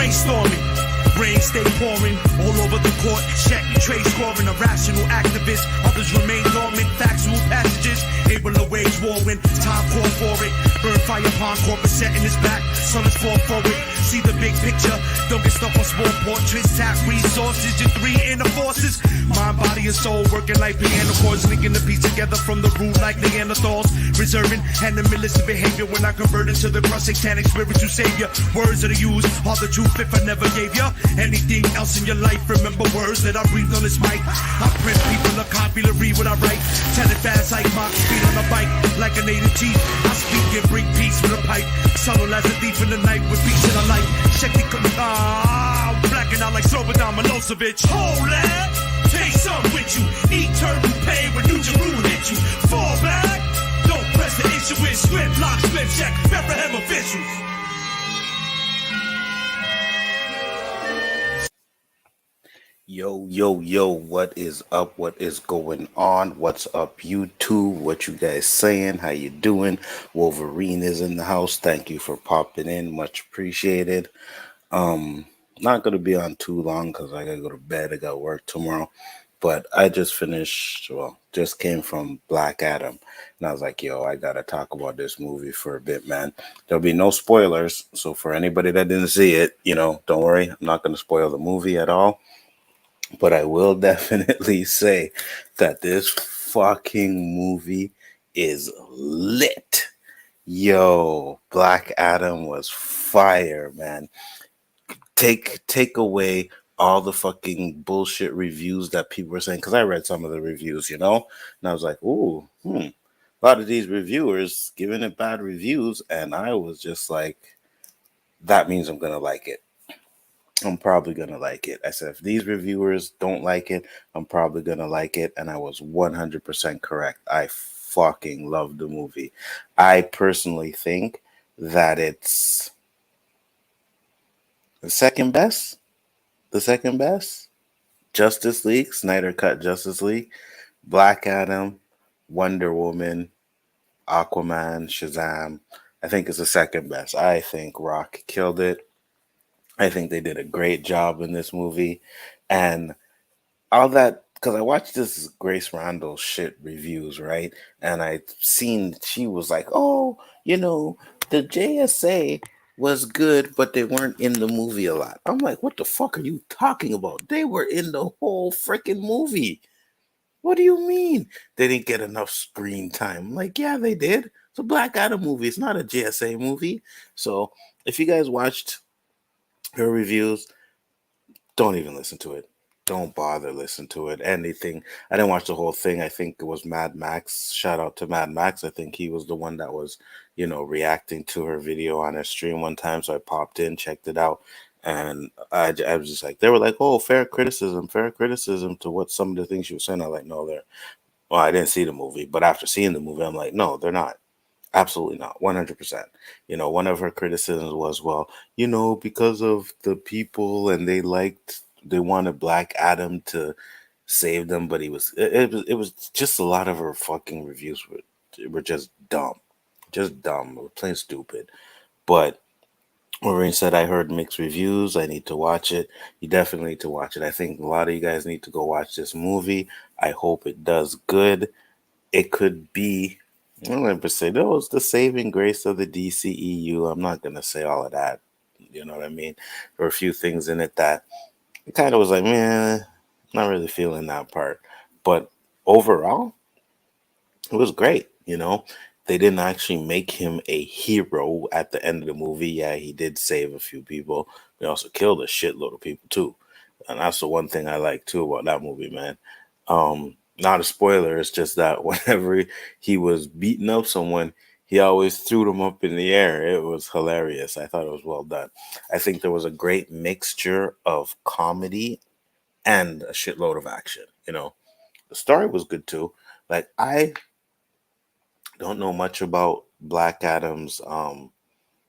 brainstorming. Rain stay pouring all over the court. Check trade scoring, a rational activist. Others remain dormant, factual passages. Able to wage war when time call for it. Burn fire upon corporate setting his back. So let's fall forward. See the big picture. Don't get stuck on small portraits. Tap resources, your three inner forces. Mind, body, and soul working like piano chords. Linking the piece together from the root like Neanderthals. Preserving animalistic behavior when I convert into the cross satanic spiritual savior. Words that are used are the truth if I never gave ya anything else in your life. Remember words that I breathe on this mic. I print people a copy to read what I write. Tell it fast like Mach speed on a bike. Like a native chief, I speak and bring peace with a pipe. Subtle as a thief in the night with beats in the light. Check the blacking out like Slobodan Milosevic. Hold that, take some with you. Eternal pain when New Jerusalem hit you. Fall back, don't press the issue with script, lock, script, check, Bethlehem officials. Yo, what is up? What is going on? What's up, YouTube? What you guys saying? How you doing? Wolverine is in the house. Thank you for popping in. Much appreciated. Not going to be on too long because I got to go to bed. I got work tomorrow. But I just just came from Black Adam. And I was like, yo, I got to talk about this movie for a bit, man. There'll be no spoilers. So for anybody that didn't see it, don't worry. I'm not going to spoil the movie at all. But I will definitely say that this fucking movie is lit. Yo, Black Adam was fire, man. Take away all the fucking bullshit reviews that people were saying, because I read some of the reviews, and I was like, a lot of these reviewers giving it bad reviews, and I was just like, that means I'm going to like it. I'm probably going to like it. I said, if these reviewers don't like it, I'm probably going to like it. And I was 100% correct. I fucking love the movie. I personally think that it's the second best. Justice League, Snyder Cut Justice League, Black Adam, Wonder Woman, Aquaman, Shazam. I think it's the second best. I think Rock killed it. I think they did a great job in this movie. And all that, because I watched this Grace Randall shit reviews, right? And I seen she was like, the JSA was good, but they weren't in the movie a lot. I'm like, what the fuck are you talking about? They were in the whole freaking movie. What do you mean they didn't get enough screen time? I'm like, yeah, they did. It's a Black Adam movie. It's not a JSA movie. So if you guys watched her reviews, don't even listen to it. Don't bother listen to it. Anything. I didn't watch the whole thing. I think it was Mad Max. Shout out to Mad Max. I think he was the one that was, reacting to her video on her stream one time. So I popped in, checked it out. And I was just like, they were like, oh, fair criticism to what some of the things she was saying. I'm like, no, well, I didn't see the movie. But after seeing the movie, I'm like, no, they're not. Absolutely not. 100%. One of her criticisms was, because of the people and they wanted Black Adam to save them, but it was just a lot of her fucking reviews were just dumb. Plain stupid. But Maureen said, I heard mixed reviews. I need to watch it. You definitely need to watch it. I think a lot of you guys need to go watch this movie. I hope it does good. It could be, I'm going to say, that was the saving grace of the DCEU. I'm not going to say all of that. You know what I mean? There were a few things in it that it kind of was like, man, not really feeling that part. But overall, it was great. They didn't actually make him a hero at the end of the movie. Yeah, he did save a few people. He also killed a shitload of people, too. And that's the one thing I like, too, about that movie, man. Not a spoiler. It's just that whenever he was beating up someone, he always threw them up in the air. It was hilarious. I thought it was well done. I think there was a great mixture of comedy and a shitload of action. The story was good, too. Like, I don't know much about Black Adam's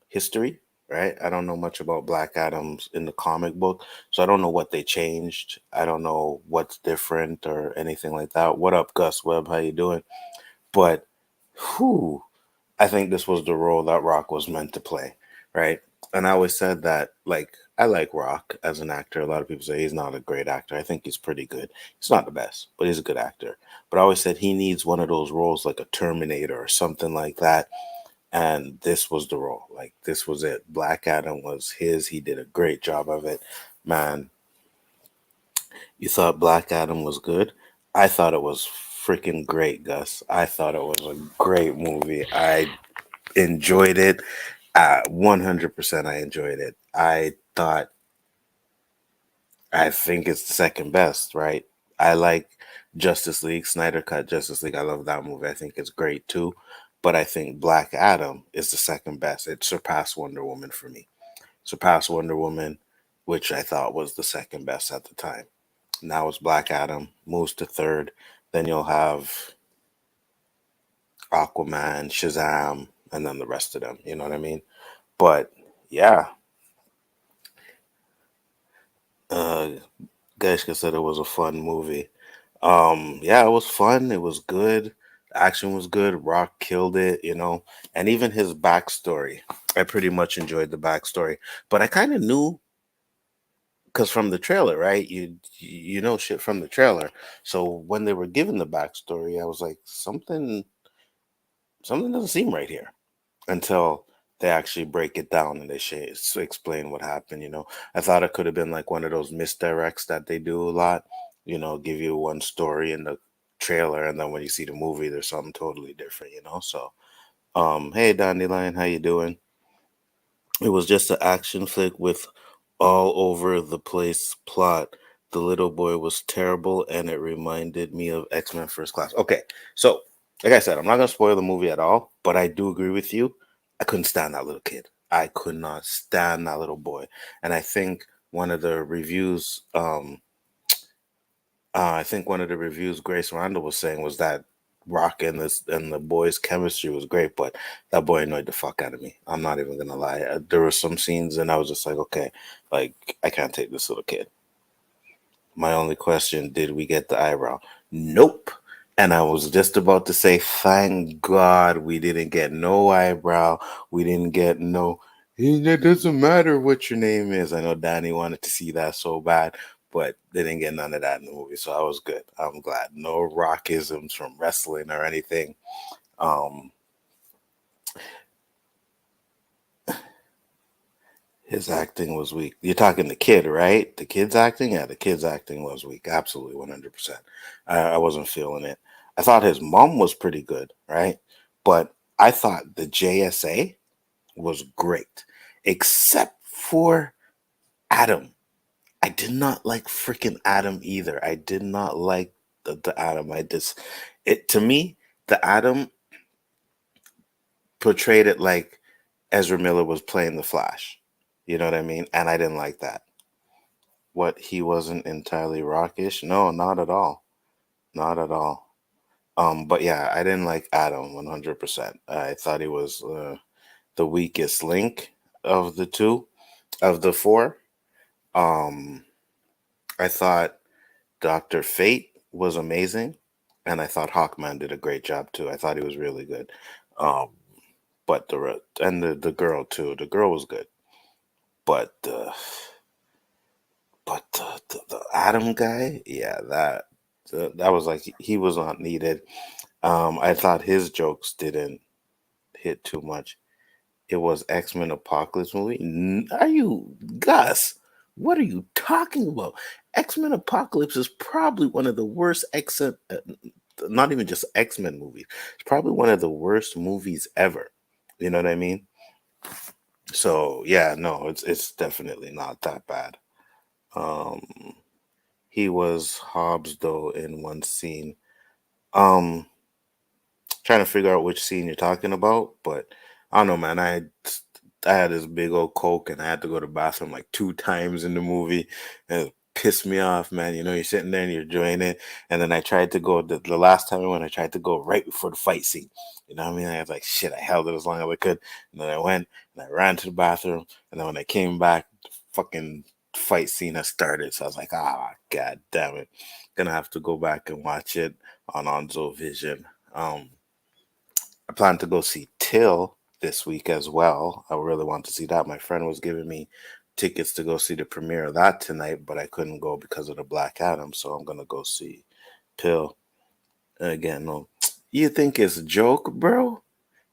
history, right? I don't know much about Black Adam's in the comic book, so I don't know what they changed. I don't know what's different or anything like that. What up, Gus Webb? How you doing? But, I think this was the role that Rock was meant to play, right? And I always said that, like, I like Rock as an actor. A lot of people say he's not a great actor. I think he's pretty good. He's not the best, but he's a good actor. But I always said he needs one of those roles like a Terminator or something like that. And this was the role. Like, this was it. Black Adam was his. He did a great job of it. Man, you thought Black Adam was good? I thought it was freaking great, Gus. I thought it was a great movie. I enjoyed it. 100% I enjoyed it. I think it's the second best, right? I like Justice League, Snyder Cut Justice League. I love that movie. I think it's great too. But I think Black Adam is the second best. It surpassed Wonder Woman for me. Surpassed Wonder Woman, which I thought was the second best at the time. Now it's Black Adam, moves to third. Then you'll have Aquaman, Shazam, and then the rest of them. You know what I mean? But yeah, uh, Gaishka said it was a fun movie. Yeah, it was fun. It was good. The action was good. Rock killed it, and even his backstory. I pretty much enjoyed the backstory, but I kind of knew because from the trailer, right? You know shit from the trailer. So when they were given the backstory, I was like, something doesn't seem right here until they actually break it down and they explain what happened. I thought it could have been like one of those misdirects that they do a lot. Give you one story in the trailer, and then when you see the movie, there's something totally different. So, hey Dandelion, how you doing? It was just an action flick with all over the place plot. The little boy was terrible, and it reminded me of X-Men First Class. Okay, so like I said, I'm not gonna spoil the movie at all, but I do agree with you. I couldn't stand that little kid. I could not stand that little boy, and one of the reviews, I think one of the reviews Grace Randall was saying was that Rock and the boys' chemistry was great, but that boy annoyed the fuck out of me. I'm not even gonna lie. There were some scenes, and I was just like, okay, like I can't take this little kid. My only question: did we get the eyebrow? Nope. And I was just about to say, thank God we didn't get no eyebrow. We didn't get no. It doesn't matter what your name is. I know Danny wanted to see that so bad, but they didn't get none of that in the movie, so I was good. I'm glad. No rockisms from wrestling or anything. Um, his acting was weak. You're talking the kid, right? The kid's acting? Yeah, the kid's acting was weak. Absolutely, 100%. I wasn't feeling it. I thought his mom was pretty good, right? But I thought the JSA was great, except for Adam. I did not like freaking Adam either. I did not like the Adam. To me, the Adam portrayed it like Ezra Miller was playing the Flash. You know what I mean? And I didn't like that. What, he wasn't entirely rockish? No, not at all. Not at all. But yeah, I didn't like Adam 100%. I thought he was the weakest link of the two, of the four. Um, I thought Dr. Fate was amazing, and I thought Hawkman did a great job too. I thought he was really good. Um, but the girl too. The girl was good, but the Adam guy, yeah, that was like he was not needed. I thought his jokes didn't hit too much. It was X-Men Apocalypse movie. Are you Gus? What are you talking about? X-Men Apocalypse is probably one of the worst not even just X-Men movies. It's probably one of the worst movies ever. You know what I mean? So yeah, no, it's definitely not that bad. Um, he was Hobbs though in one scene. Um, Trying to figure out which scene you're talking about, but I don't know, man. I had this big old coke and I had to go to the bathroom like 2 times in the movie, and it pissed me off, man. You're sitting there and you're enjoying it, and then I tried to go the last time I went. I tried to go right before the fight scene. You know what I mean? I was like, shit. I held it as long as I could, and then I went and I ran to the bathroom, and then when I came back, the fucking fight scene had started. So I was like, god damn it, gonna have to go back and watch it on Onzo Vision. I plan to go see Till this week as well. I really want to see that. My friend was giving me tickets to go see the premiere of that tonight, but I couldn't go because of the Black Adam. So I'm gonna go see Pill again. No, you think it's a joke, bro?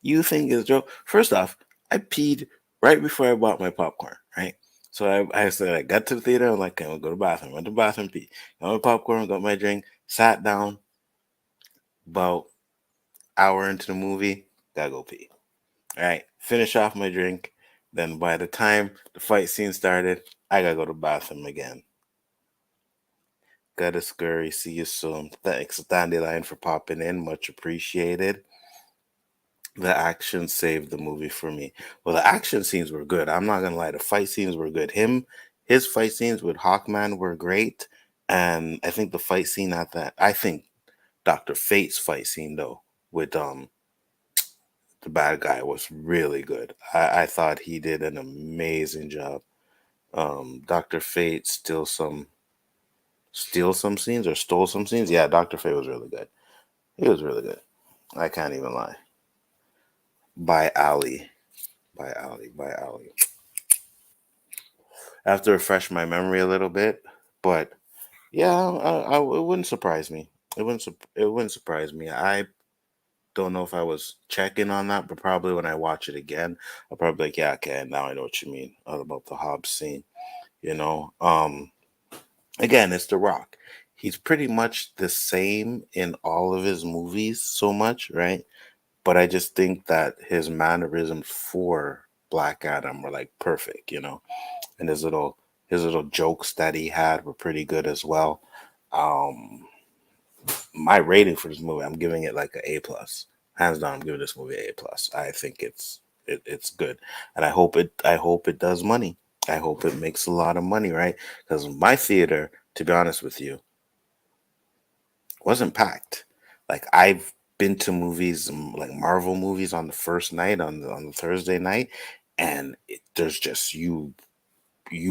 You think it's a joke? First off, I peed right before I bought my popcorn, right? So I said I got to the theater. I'm like, I'm gonna go to the bathroom. Went to the bathroom, pee. Got my popcorn, got my drink, sat down. About hour into the movie, gotta go pee. All right, finish off my drink. Then by the time the fight scene started, I gotta go to the bathroom again. Gotta scurry. See you soon. Thanks, Dandelion, for popping in. Much appreciated. The action saved the movie for me. Well, the action scenes were good. I'm not gonna lie. The fight scenes were good. His fight scenes with Hawkman were great, and I think the fight scene at that. I think Doctor Fate's fight scene though with the bad guy was really good. I thought he did an amazing job. Doctor Fate steal some scenes or stole some scenes. Yeah, Doctor Fate was really good. He was really good. I can't even lie. By Ali. By Ali. By Ali. I have to refresh my memory a little bit, but yeah, it wouldn't surprise me. It wouldn't surprise me. I don't know if I was checking on that, but probably when I watch it again, I'll probably be like, yeah, okay, now I know what you mean about the Hobbs scene. You know, again, it's The Rock. He's pretty much the same in all of his movies, so much, right? But I just think that his mannerisms for Black Adam were like perfect, you know, and his little jokes that he had were pretty good as well. Um, my rating for this movie, I'm giving it like an A plus. Hands down, I'm giving this movie an A plus. I think it's good, and I hope it does money. I hope it makes a lot of money, right? Because my theater, to be honest with you, wasn't packed. Like I've been to movies, like Marvel movies, on the first night on the Thursday night, and there's just you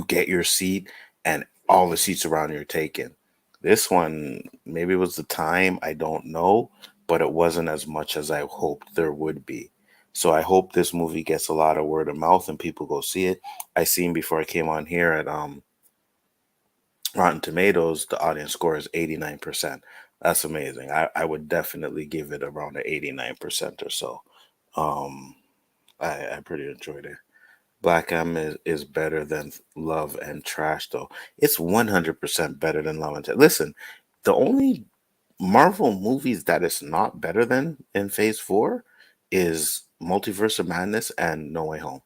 get your seat and all the seats around you are taken. This one, maybe it was the time, I don't know, but it wasn't as much as I hoped there would be. So I hope this movie gets a lot of word of mouth and people go see it. I seen before I came on here at Rotten Tomatoes, the audience score is 89%. That's amazing. I would definitely give it around an 89% or so. Um, I pretty enjoyed it. Black M is better than Love and Trash, though. It's 100% better than Love and Trash. Listen, the only Marvel movies that it's not better than in Phase 4 is Multiverse of Madness and No Way Home.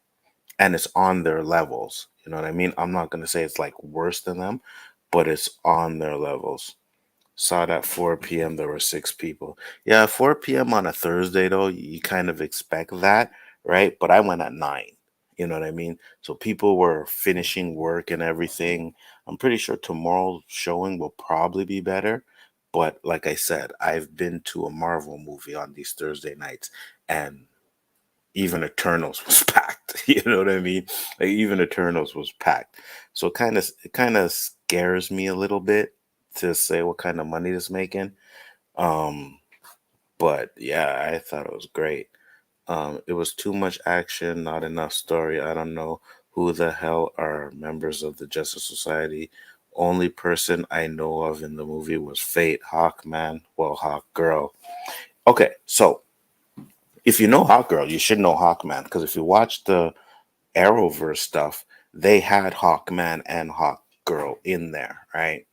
And it's on their levels. You know what I mean? I'm not going to say it's like worse than them, but it's on their levels. Saw it at 4 p.m. There were six people. Yeah, 4 p.m. on a Thursday, though, you kind of expect that, right? But I went at 9. You know what I mean? So people were finishing work and everything. I'm pretty sure tomorrow's showing will probably be better. But like I said, I've been to a Marvel movie on these Thursday nights, and even Eternals was packed. You know what I mean? Like even Eternals was packed. So it kind of scares me a little bit to say what kind of money it's making. Um, but yeah, I thought it was great. It was too much action, not enough story. I don't know who the hell are members of the Justice Society. Only person I know of in the movie was Fate, Hawkman, well, Hawk Girl. Okay, so if you know Hawk Girl, you should know Hawkman because if you watch the Arrowverse stuff, they had Hawkman and Hawk Girl in there, right?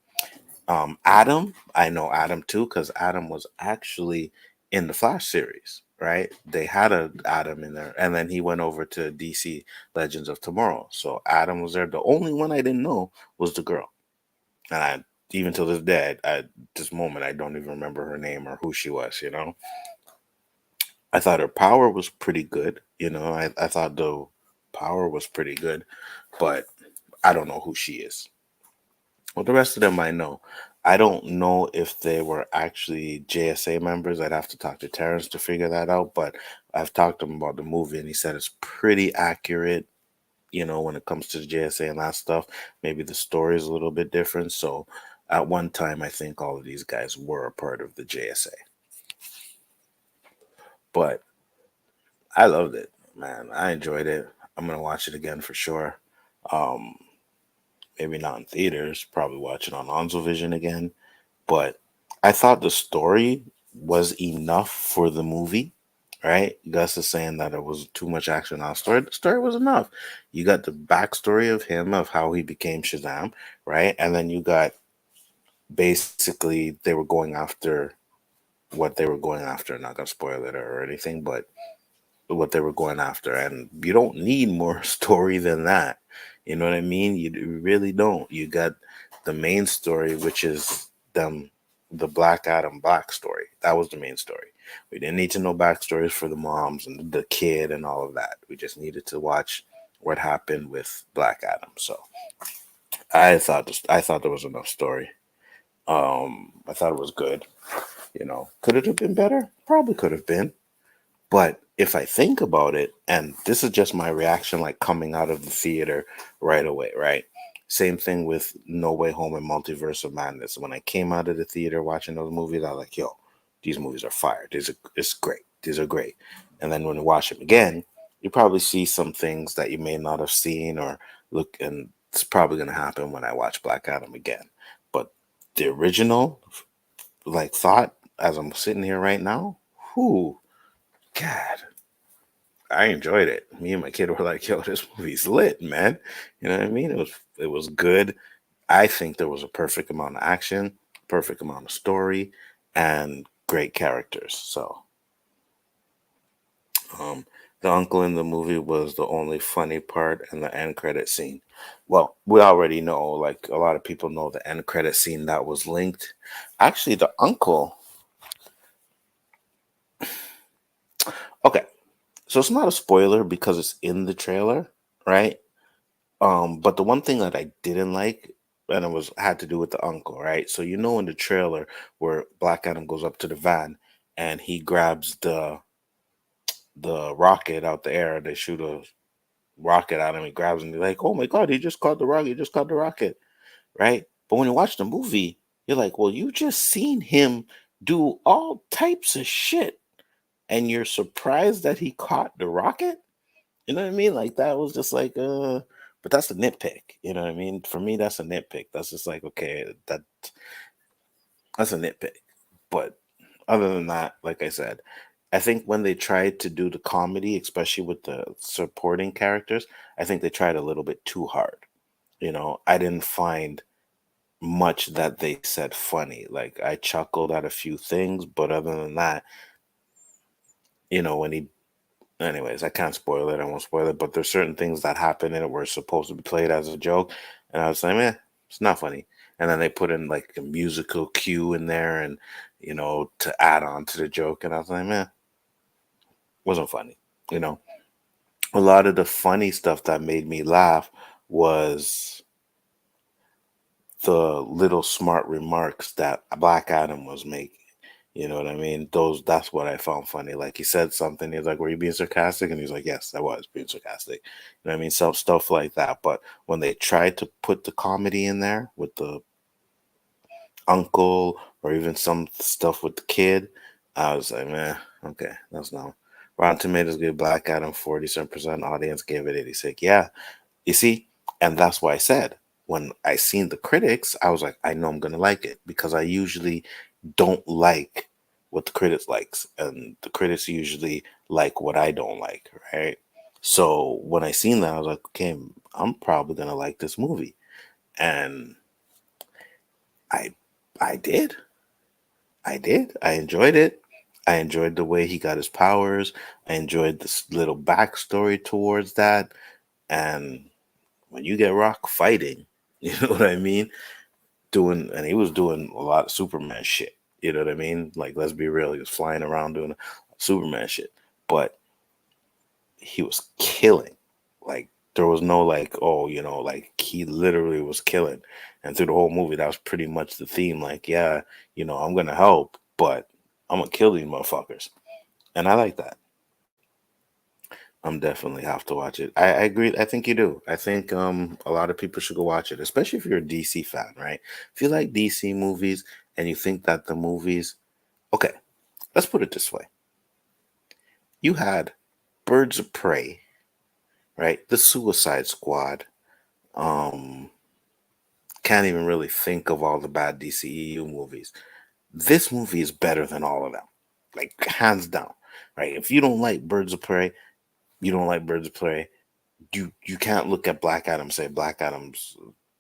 Adam, I know Adam too because Adam was actually in the Flash series, right? They had a Adam in there, and then he went over to DC Legends of Tomorrow. So Adam was there. The only one I didn't know was the girl, and I even till this day, at this moment, I don't even remember her name or who she was. You know, I thought her power was pretty good. You know, I thought the power was pretty good, but I don't know who she is. Well, the rest of them I know. I don't know if they were actually JSA members. I'd have to talk to Terrence to figure that out. But I've talked to him about the movie, and he said it's pretty accurate. You know, when it comes to the JSA and that stuff, maybe the story is a little bit different. So, at one time, I think all of these guys were a part of the JSA. But I loved it. Man, I enjoyed it. I'm gonna watch it again for sure. Um, maybe not in theaters. Probably watch it on Onzo Vision again. But I thought the story was enough for the movie. Right? Gus is saying that it was too much action on the story. The story was enough. You got the backstory of him, of how he became Shazam, right? And then you got basically they were going after what they were going after. Not gonna spoil it or anything, but what they were going after. And you don't need more story than that. You know what I mean? You really don't. You got the main story, which is them, the Black Adam Black story. That was the main story. We didn't need to know backstories for the moms and the kid and all of that. We just needed to watch what happened with Black Adam. So I thought there was enough story. I thought it was good. You know, could it have been better? Probably could have been. But if I think about it, and this is just my reaction, like coming out of the theater right away, right? Same thing with No Way Home and Multiverse of Madness. When I came out of the theater watching those movies, I was like, yo, these movies are fire. It's great. These are great. And then when you watch them again, you probably see some things that you may not have seen or look, and it's probably going to happen when I watch Black Adam again. But the original, like, thought as I'm sitting here right now, whoo, God, I enjoyed it. Me and my kid were like, "Yo, this movie's lit, man." You know what I mean? It was good. I think there was a perfect amount of action, perfect amount of story, and great characters. So, um, the uncle in the movie was the only funny part in the end credit scene. Well, we already know, like a lot of people know, the end credit scene that was linked. Actually, the uncle. Okay, so it's not a spoiler because it's in the trailer, right? But the one thing that I didn't like, and it was had to do with the uncle, right? So you know in the trailer where Black Adam goes up to the van and he grabs the rocket out the air, they shoot a rocket at him, he grabs him, he's like, oh my god, he just caught the rocket, he just caught the rocket, right? But when you watch the movie, you're like, well, you just seen him do all types of shit and you're surprised that he caught the rocket? You know what I mean? Like that was just like but that's a nitpick. You know what I mean? For me, that's a nitpick. That's just like, okay, that's a nitpick. But other than that, like I said, I think when they tried to do the comedy, especially with the supporting characters, I think they tried a little bit too hard. You know, I didn't find much that they said funny. Like I chuckled at a few things, but other than that, when he anyways, I can't spoil it. I won't spoil it. But there's certain things that happen in it where it's supposed to be played as a joke, and I was like, man, it's not funny. And then they put in like a musical cue in there, and to add on to the joke, and I was like, man, wasn't funny. You know, a lot of the funny stuff that made me laugh was the little smart remarks that Black Adam was making. You know what I mean? That's what I found funny. Like he said something, he was like, were you being sarcastic? And he's like, yes, I was being sarcastic. You know what I mean? Some stuff like that. But when they tried to put the comedy in there with the uncle or even some stuff with the kid, I was like, man, okay, that's not. Rotten Tomatoes gave Black Adam 47%. Audience gave it 86. Yeah, you see, and that's why I said when I seen the critics, I was like, I know I'm gonna like it because I usually don't like what the critics likes, and the critics usually like what I don't like, right? So when I seen that, I was like, okay, I'm probably gonna like this movie, and I, I did, I did, I enjoyed it. I enjoyed the way he got his powers. I enjoyed this little backstory towards that, and when you get Rock fighting, you know what I mean? And he was doing a lot of Superman shit. You know what I mean? Like, let's be real, he was flying around doing Superman shit, but he was killing. Like, there was no like, oh, like he literally was killing. And through the whole movie, that was pretty much the theme. Like, yeah, I'm gonna help, but I'm gonna kill these motherfuckers, and I like that. I'm definitely have to watch it. I agree. I think you do. I think a lot of people should go watch it, especially if you're a DC fan, right? If you like DC movies and you think that the movies, okay, let's put it this way: you had Birds of Prey, right? The Suicide Squad. Um, can't even really think of all the bad DCEU movies. This movie is better than all of them, like hands down, right? If you don't like Birds of Prey, you don't like Birds of Prey. You can't look at Black Adam and say Black Adam's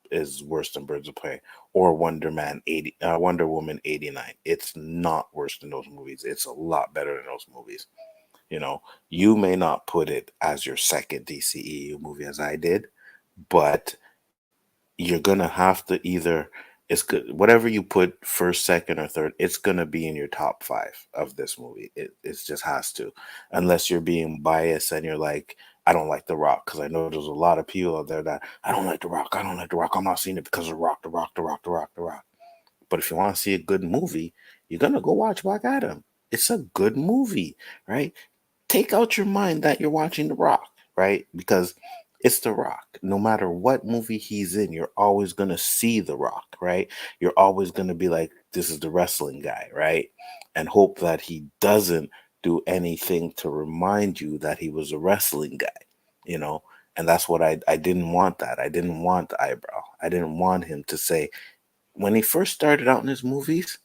is worse than Birds of Prey or Wonder Woman 89. It's not worse than those movies. It's a lot better than those movies. You know, you may not put it as your second DCEU movie as I did, but you're gonna have to either it's good whatever you put first, second, or third, it's gonna be in your top five of this movie. It just has to, unless you're being biased and you're like, I don't like The Rock, because I know there's a lot of people out there that I don't like The Rock, I don't like The Rock, I'm not seeing it because of The Rock, The Rock, The Rock, The Rock, The Rock. But if you want to see a good movie, you're gonna go watch Black Adam. It's a good movie, right? Take out your mind that you're watching The Rock, right? Because it's The Rock. No matter what movie he's in, you're always going to see The Rock, right? You're always going to be like, this is the wrestling guy, right? And hope that he doesn't do anything to remind you that he was a wrestling guy, you know? And that's what I didn't want that. I didn't want the eyebrow. I didn't want him to say, when he first started out in his movies,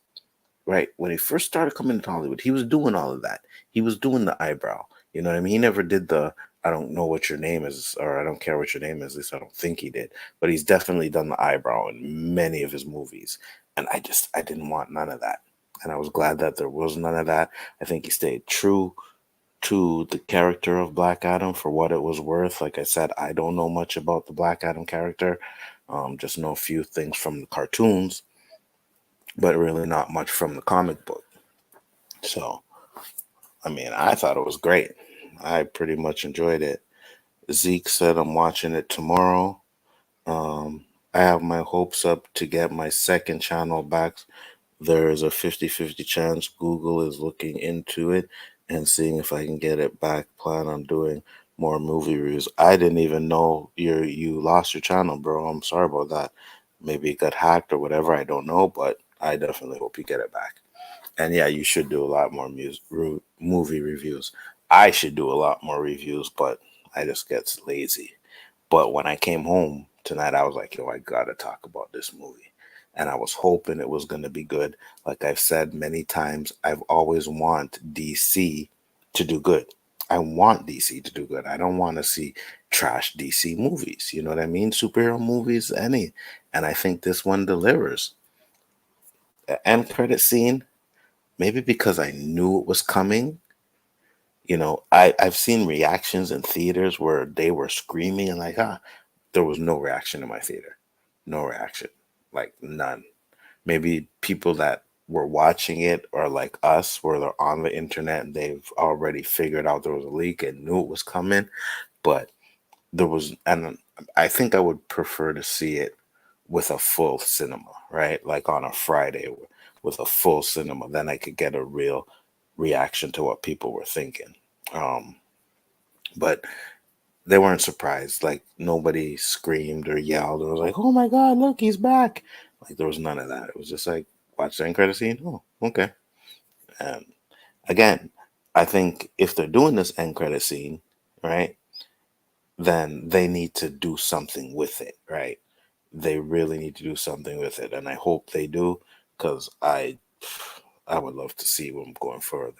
right? When he first started coming to Hollywood, he was doing all of that. He was doing the eyebrow. You know what I mean? He never did the I don't know what your name is, or I don't care what your name is. At least I don't think he did. But he's definitely done the eyebrow in many of his movies. And I didn't want none of that. And I was glad that there was none of that. I think he stayed true to the character of Black Adam for what it was worth. Like I said, I don't know much about the Black Adam character. Just know a few things from the cartoons, but really not much from the comic book. So, I mean, I thought it was great. I pretty much enjoyed it. Zeke said I'm watching it tomorrow. Um, I have my hopes up to get my second channel back. There is a 50-50 chance Google is looking into it and seeing if I can get it back. Plan on doing more movie reviews. I didn't even know you lost your channel, bro. I'm sorry about that. Maybe it got hacked or whatever. I don't know, but I definitely hope you get it back. And yeah, you should do a lot more movie reviews. I should do a lot more reviews, but I just get lazy. But when I came home tonight, I was like, yo, I gotta talk about this movie. And I was hoping it was gonna be good. Like I've said many times, I've always want DC to do good. I want DC to do good. I don't want to see trash DC movies. You know what I mean? Superhero movies, any. And I think this one delivers. The end credit scene, maybe because I knew it was coming. You know, I've seen reactions in theaters where they were screaming and like, there was no reaction in my theater. No reaction. Like none. Maybe people that were watching it or like us where they're on the internet and they've already figured out there was a leak and knew it was coming. But there was, and I think I would prefer to see it with a full cinema, right? Like on a Friday with a full cinema. Then I could get a real reaction to what people were thinking. Um, but they weren't surprised. Like nobody screamed or yelled or was like, "Oh my God, look, he's back!" Like there was none of that. It was just like, watch the end credit scene. Oh, okay. And again, I think if they're doing this end credit scene, right, then they need to do something with it, right? They really need to do something with it, and I hope they do because I would love to see them going further.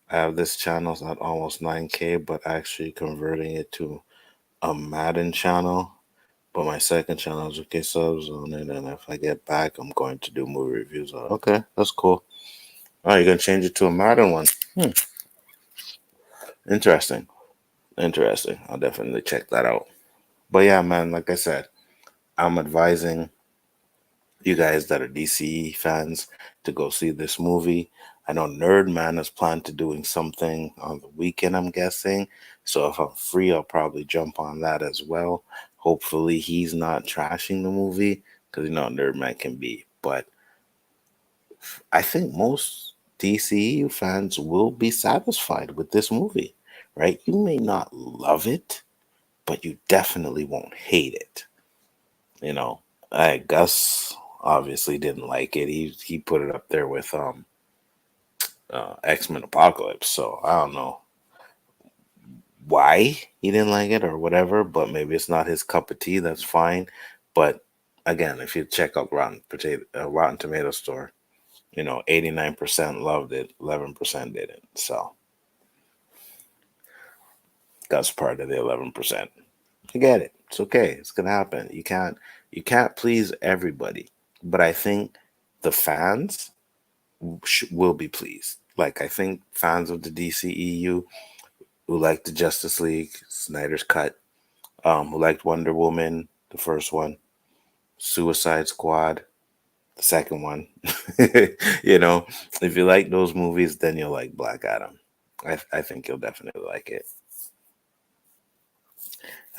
I have this channel at almost 9K, but actually converting it to a Madden channel. But my second channel is okay subs on it, and if I get back, I'm going to do movie reviews on it. Okay, that's cool. Oh, you're gonna change it to a Madden one? Interesting. Interesting. I'll definitely check that out. But yeah, man, like I said, I'm advising you guys that are DC fans to go see this movie. I know Nerdman is planned to doing something on the weekend, I'm guessing. So if I'm free, I'll probably jump on that as well. Hopefully he's not trashing the movie because you know Nerdman can be. But I think most DCU fans will be satisfied with this movie, right? You may not love it, but you definitely won't hate it. You know, Gus obviously didn't like it. He put it up there with X-Men Apocalypse. So I don't know. why he didn't like it or whatever, but maybe it's not his cup of tea. That's fine. But again, if you check out Rotten Tomato store, 89% loved it, 11% didn't. So that's part of the 11%. I get it. It's okay. It's gonna happen. You can't please everybody, but I think the fans will be pleased. Like I think fans of the DCEU who liked the Justice League, Snyder's cut, who liked Wonder Woman, the first one, Suicide Squad, the second one. you know, if you like those movies, then you'll like Black Adam. I think you'll definitely like it.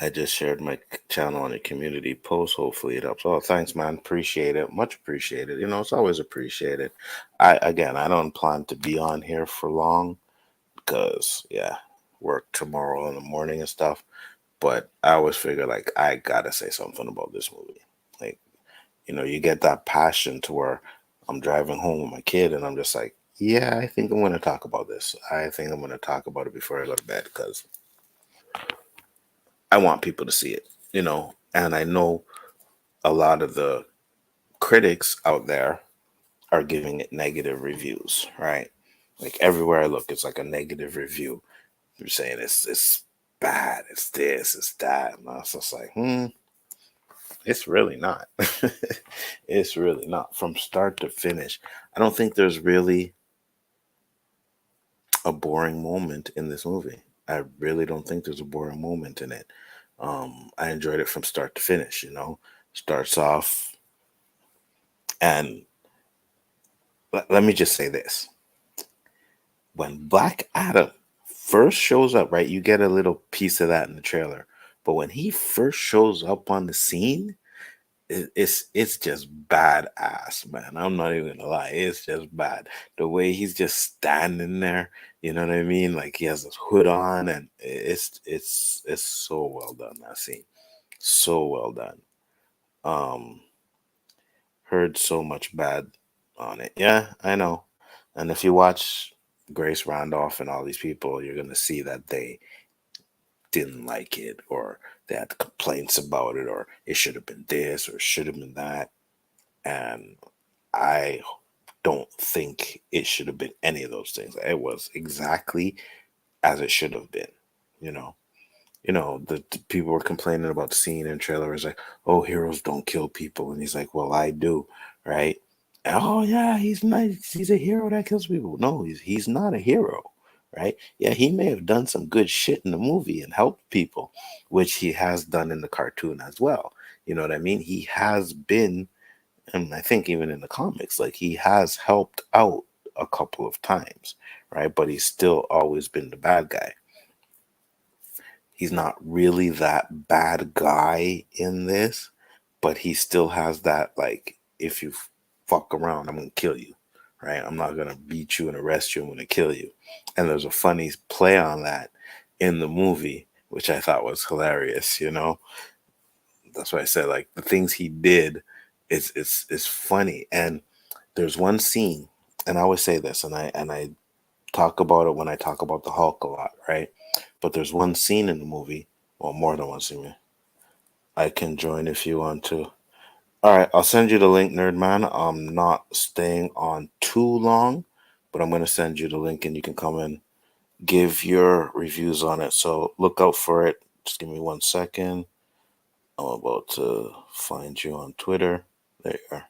I just shared my channel on a community post. Hopefully it helps. Oh, thanks, man. Appreciate it. Much appreciated. It's always appreciated. I don't plan to be on here for long because yeah, work tomorrow in the morning and stuff. But I always figure like I gotta say something about this movie. Like, you get that passion to where I'm driving home with my kid and I'm just like, yeah, I think I'm gonna talk about this. I think I'm gonna talk about it before I go to bed because I want people to see it, and I know a lot of the critics out there are giving it negative reviews, right? Like everywhere I look, it's like a negative review. They're saying it's bad, it's this, it's that. And I was just like, it's really not. It's really not. From start to finish, I don't think there's really a boring moment in this movie. I really don't think there's a boring moment in it. I enjoyed it from start to finish, Starts off, and let me just say this. When Black Adam first shows up, right, you get a little piece of that in the trailer. But when he first shows up on the scene, it's just badass, man. I'm not even gonna lie, it's just bad. The way he's just standing there, you know what I mean? Like he has his hood on, and it's so well done, that scene. So well done. Um, Heard so much bad on it. Yeah, I know. And if you watch Grace Randolph and all these people, you're gonna see that they didn't like it, or they had complaints about it, or it should have been this or should have been that. And I don't think it should have been any of those things. It was exactly as it should have been, you know. The people were complaining about the scene in trailers like, oh, heroes don't kill people, and he's like, well, I do, right? And, oh yeah, he's nice. He's a hero that kills people. No, he's not a hero, right? Yeah, he may have done some good shit in the movie and helped people, which he has done in the cartoon as well. You know what I mean? He has been, and I think even in the comics, like he has helped out a couple of times, right? But he's still always been the bad guy. He's not really that bad guy in this, but he still has that, like, if you fuck around, I'm gonna kill you, right? I'm not gonna beat you and arrest you, I'm gonna kill you. And there's a funny play on that in the movie, which I thought was hilarious. That's why I said, like, the things he did is funny. And there's one scene, and I always say this, and I talk about it when I talk about the Hulk a lot, right? But there's one scene in the movie, well, more than one scene. I can join if you want to. All right, I'll send you the link, Nerdman. I'm not staying on too long, but I'm going to send you the link and you can come and give your reviews on it. So look out for it. Just give me 1 second. I'm about to find you on Twitter. There you are.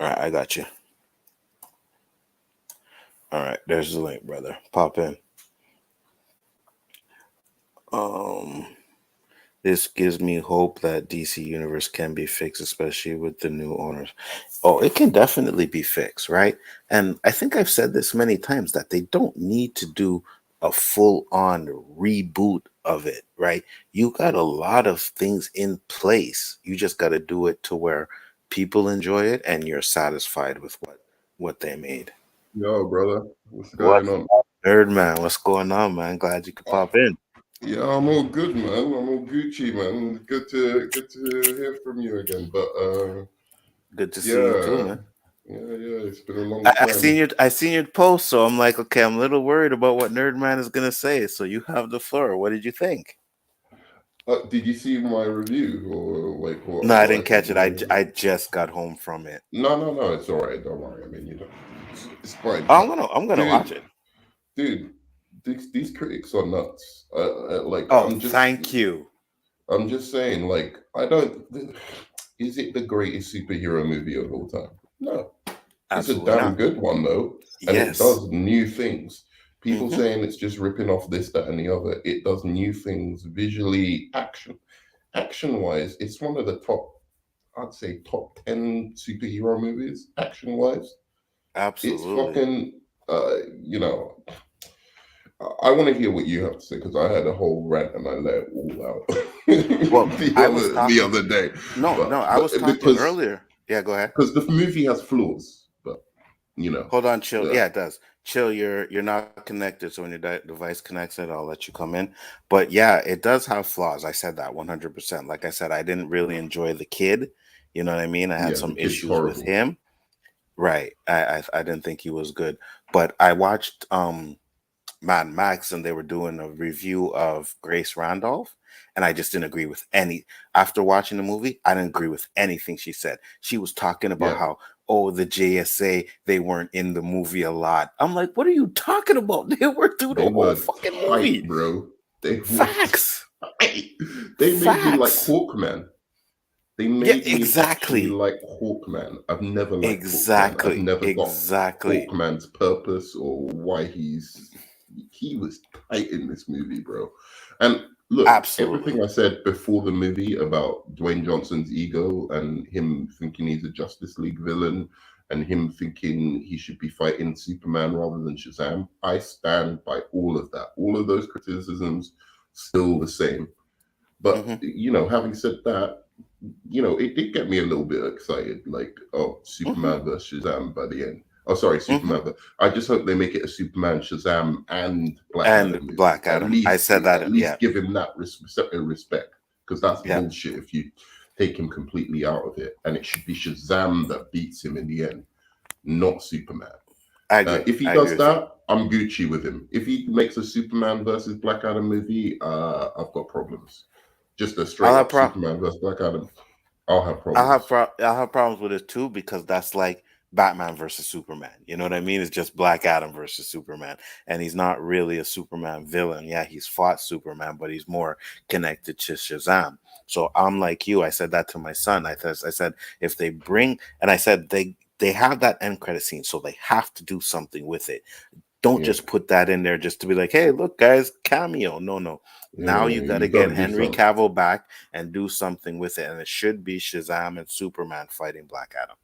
All right, I got you. All right, there's the link, brother. Pop in. Um, This gives me hope that DC Universe can be fixed, especially with the new owners. Oh, it can definitely be fixed, right? And I think I've said this many times that they don't need to do a full on reboot of it, right? You got a lot of things in place. You just got to do it to where people enjoy it and you're satisfied with what they made. Yo, brother, what's going What's on? up, nerd man? What's going on, man? Glad you could pop in. Yeah, I'm all good, man. I'm all Gucci, man. Good to hear from you again. But Good to see you too, yeah, man. Yeah, it's been a long I time. seen your post, so I'm like, okay, I'm a little worried about what Nerdman is gonna say. So you have the floor. What did you think? Did you see my review or like No, I what I didn't said catch it. in my review? I just got home from it. No, it's all right. Don't worry. I mean, it's fine. I'm gonna watch Dude, it. dude, these critics are nuts. Like, Oh, thank you. I'm just saying, like, I don't. Is it the greatest superhero movie of all time? No. It's a Absolutely damn not. good one though, and it Yes. does new things. People Mm-hmm. saying it's just ripping off this, that, and the other. It does new things visually, action wise. It's one of the top, I'd say, top 10 superhero movies. Action wise, it's Absolutely. fucking. You know, I want to hear what you have to say because I had a whole rant and I let it all out Well, I was the talking. other day. No, But I was talking because earlier. Yeah, go ahead. the movie has flaws, but you know, Hold on, chill. uh, Yeah, it does. Chill. You're not connected, so when your device connects it, I'll let you come in. But yeah, it does have flaws. I said that 100%. Like I said, I didn't really enjoy the kid. You know what I mean? I had yeah, the some kid's issues with horrible. him. Right. I didn't think he was good. But I watched Mad Max and they were doing a review of Grace Randolph, and I just didn't agree with any. After watching the movie, I didn't agree with anything she said. She was talking about Yeah, how, oh, the JSA, they weren't in the movie a lot. I'm like, what are you talking about? They were through the they whole were fucking tight, movie. bro. They were Facts. tight. They made me like Facts. Hawkman. They Yeah, made me actually exactly. like Hawkman. I've never liked Hawkman. I've Exactly. never got Exactly. Hawkman's purpose or why he was tight in this movie, bro. And look, Absolutely. everything I said before the movie about Dwayne Johnson's ego and him thinking he's a Justice League villain and him thinking he should be fighting Superman rather than Shazam, I stand by all of that. All of those criticisms still the same. But Hmm. having said that, it did get me a little bit excited. Like, oh, Hmm. Superman versus Shazam by the end. Oh, sorry, Hmm. Superman. But I just hope they make it a Superman, Shazam, and Black And Adam movie. Black Adam. I said At that. Yeah. least give him that respect, because that's Yeah. bullshit if you take him completely out of it. And it should be Shazam that beats him in the end, not Superman. I agree. If he I agree does with you. that, I'm Gucci with him. If he makes a Superman versus Black Adam movie, I've got problems. Just a I'll straight have up pro- Superman versus Black Adam, I'll have problems. I'll have problems with it too because that's like Batman versus Superman. You know what I mean? It's just Black Adam versus Superman, and he's not really a Superman villain. Yeah, he's fought Superman, but he's more connected to Shazam. So I'm like you. I said that to my son. I said if they bring, and I said they have that end credit scene, so they have to do something with it. Don't Yeah, just put that in there just to be like, hey, look, guys, cameo. No, no. Now you got to you got get to do Henry something. Cavill back and do something with it. And it should be Shazam and Superman fighting Black Adam.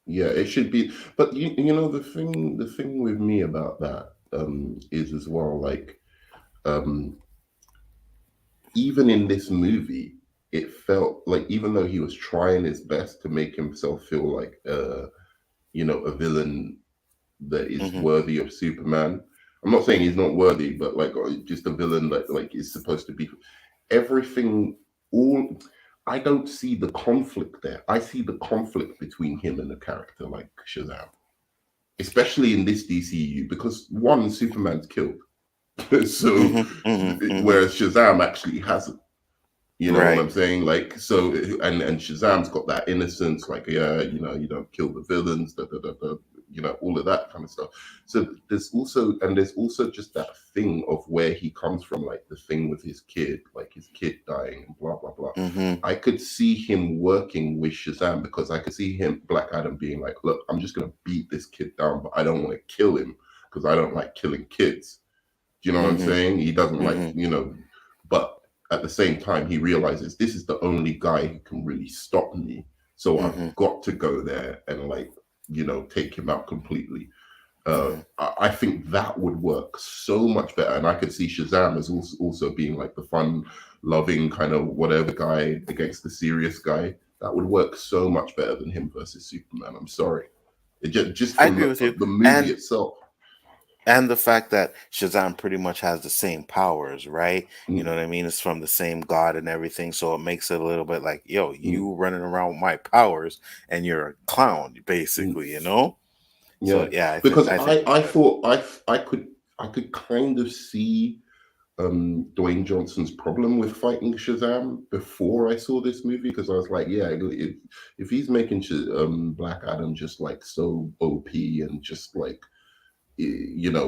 Yeah, it should be. But the thing with me about that is as well, like, um, even in this movie, it felt like even though he was trying his best to make himself feel like a villain that is Hmm. worthy of Superman. I'm not saying he's not worthy, but like just a villain that like is supposed to be everything. All I don't see the conflict there. I see the conflict between him and a character like Shazam, especially in this DCU, because one, Superman's killed, so Hmm. Hmm. Hmm. whereas Shazam actually hasn't. You know what Right. I'm saying? Like, so, and Shazam's got that innocence, like, yeah, you don't kill the villains, all of that kind of stuff. So there's also just that thing of where he comes from, like the thing with his kid, like his kid dying and blah blah blah. Hmm. I could see him working with Shazam because I could see him, Black Adam, being like, look, I'm just gonna beat this kid down, but I don't want to kill him because I don't like killing kids. Do you know what I'm Hmm. saying? He doesn't like, Hmm. but at the same time, he realizes this is the only guy who can really stop me. So I've Hmm. got to go there and like, take him out completely. Hmm. I think that would work so much better. And I could see Shazam as also being like the fun, loving kind of whatever guy against the serious guy. That would work so much better than him versus Superman. I'm sorry. It just I from agree with you. the movie And itself. And the fact that Shazam pretty much has the same powers, right? You know Mm, what I mean? It's from the same god and everything, so it makes it a little bit like, yo, mm, you running around with my powers, and you're a clown, mm. basically, you know? So Yeah, yeah, because I think it's I good. thought I could kind of see Dwayne Johnson's problem with fighting Shazam before I saw this movie, because I was like, yeah, if he's making Black Adam just like so OP and just like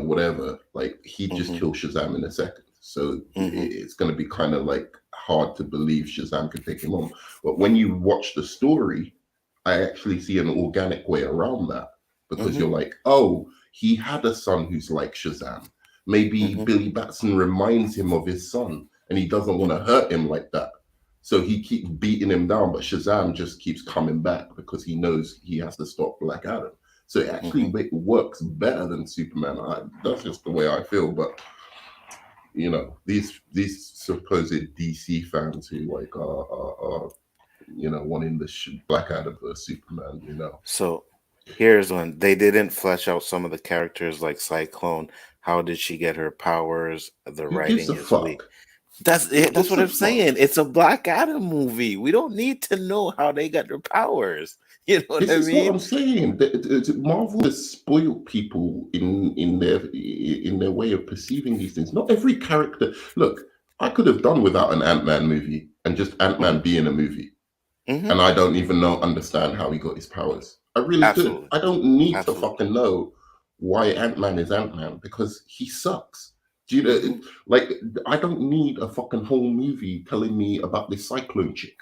whatever, like he'd just Hmm. kill Shazam in a second. So Hmm. it's going to be kind of like hard to believe Shazam could take him on. But when you watch the story, I actually see an organic way around that, because Hmm. you're like, oh, he had a son who's like Shazam. Maybe Hmm. Billy Batson reminds him of his son and he doesn't want to Hmm. hurt him like that. So he keeps beating him down, but Shazam just keeps coming back because he knows he has to stop Black Adam. So it actually Hmm. works better than Superman. That's just the way I feel. But these supposed DC fans who like are wanting the Black Adam versus Superman. So here's one. They didn't flesh out some of the characters like Cyclone. How did she get her powers? The Who gives writing a is weak. fuck? That's Who it. That's gives what a I'm fuck? saying. It's a Black Adam movie. We don't need to know how they got their powers. You know what This I is what mean? I'm saying. Marvel has spoiled people in their way of perceiving these things. Not every character. Look, I could have done without an Ant-Man movie and just Hmm. Ant-Man being a movie, Hmm. and I don't even understand how he got his powers. I really could. Absolutely. I don't need to Absolutely. fucking know why Ant-Man is Ant-Man, because he sucks. Do you know? Hmm. Like, I don't need a fucking whole movie telling me about this Cyclone chick.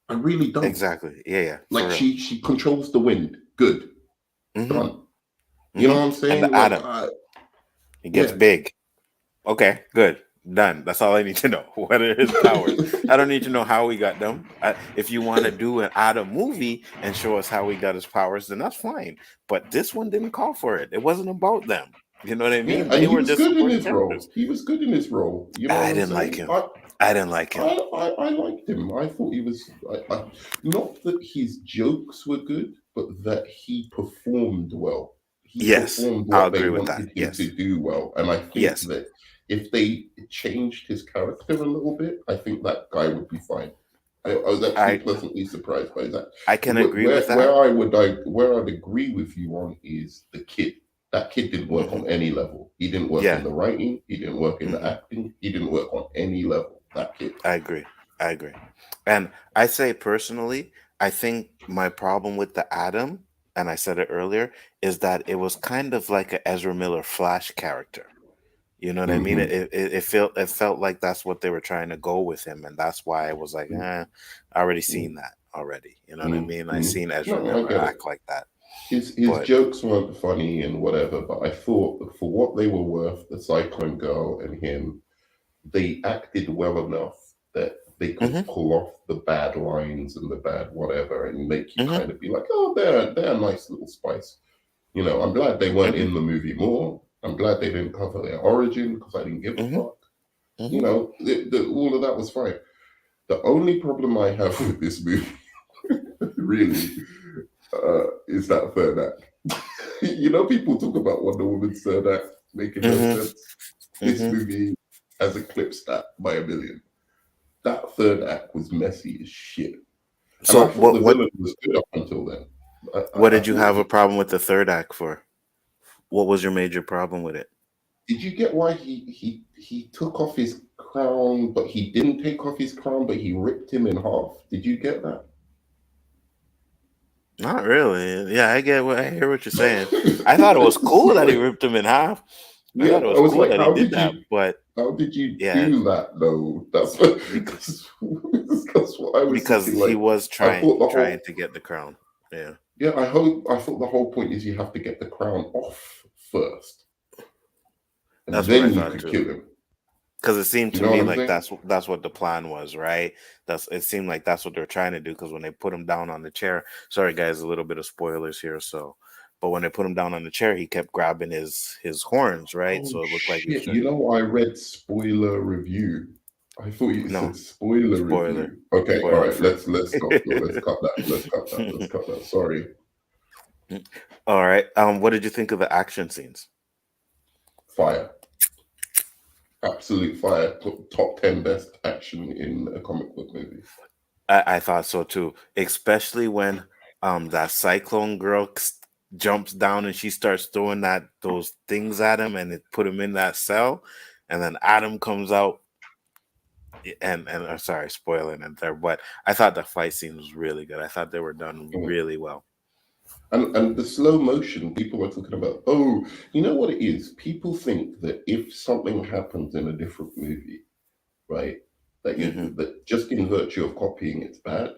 I really don't. Exactly. Yeah, yeah, for Like, real. she controls the wind. Good. Hmm. Done. You know Hmm. what I'm And saying? the Like, Atom, he gets yeah. big. Okay, good. Done. That's all I need to know. What are his powers? I don't need to know how he got them. If you want to do an Atom movie and show us how he got his powers, then that's fine. But this one didn't call for it. It wasn't about them. You know what I Yeah, mean? and They he were was just good in supporting his characters. role. He was good in his role. You know I what I'm didn't like saying? him. I didn't like him. I liked him. I thought he was not that his jokes were good, but that he performed well. He Yes, performed I'll what they agree with that. wanted him to Yes, do well. And I think yes. that if they changed his character a little bit, I think that guy would be fine. I was actually I pleasantly surprised by that. I can agree with Where that. where I'd agree with you on is the kid. That kid didn't work Hmm. on any level. He didn't work in Yeah. the writing. He didn't work in the Hmm. acting. He didn't work on any level. That kid. I agree. I agree. And I say personally, I think my problem with the Atom, and I said it earlier, is that it was kind of like a Ezra Miller Flash character. You know what I mean? Hmm. It felt like that's what they were trying to go with him, and that's why I was like, I already seen that already. You know what I mean? I Hmm. seen Ezra No, I Miller get it. act like that. His But jokes weren't funny and whatever, but I thought for what they were worth, the Cyclone Girl and him, they acted well enough that they could hmm. pull off the bad lines and the bad whatever and make you Hmm. kind of be like, oh, they're a nice little spice. I'm glad they weren't Hmm. in the movie more. I'm glad they didn't cover their origin because I didn't give a Hmm. fuck. Hmm. All of that was fine. The only problem I have with this movie, really, is that third act. People talk about Wonder Woman's third act making no Hmm. sense. This Hmm. movie has eclipsed that by a million. That third act was messy as shit. And So I thought the what villain was good up until then. what I did you thought have a problem with the third act for? What was your major problem with it? did you get why he took off his crown, but he didn't take off his crown, but he ripped him in half? Did you get that? Not really. Yeah, I hear what you're saying. I thought it was cool that he Sorry. ripped him in half. I Yeah, thought it I was was cool like, that he did that, but how did you yeah, do that though? That's what because that's what I was thinking. he Like, was I thought the trying whole to get the crown. Yeah, yeah, I thought the whole point is you have to get the crown off first, and that's what I then you thought could too. kill him. Because it seemed You to know what me I'm like saying? that's what the plan was, right? It seemed like that's what they're trying to do. Because when they put him down on the chair, sorry guys, a little bit of spoilers here. So, but when they put him down on the chair, he kept grabbing his horns, right? Oh So it looked like he was shit! trying. I read spoiler review. I thought you No, said spoiler spoiler, review. Okay, all spoiler right. for. Let's stop. Let's cut that. Let's cut that. Let's cut that. Sorry. All right. What did you think of the action scenes? fire. Absolute fire. Top 10 best action in a comic book movie. I thought so too, especially when that Cyclone girl jumps down and she starts throwing those things at him and it put him in that cell, and then Adam comes out and sorry, spoiling it there, but I thought the fight scene was really good. I thought they were done really well. And the slow motion, people are talking about, oh, you know what it is? People think that if something happens in a different movie, right, that that just in virtue of copying it's bad.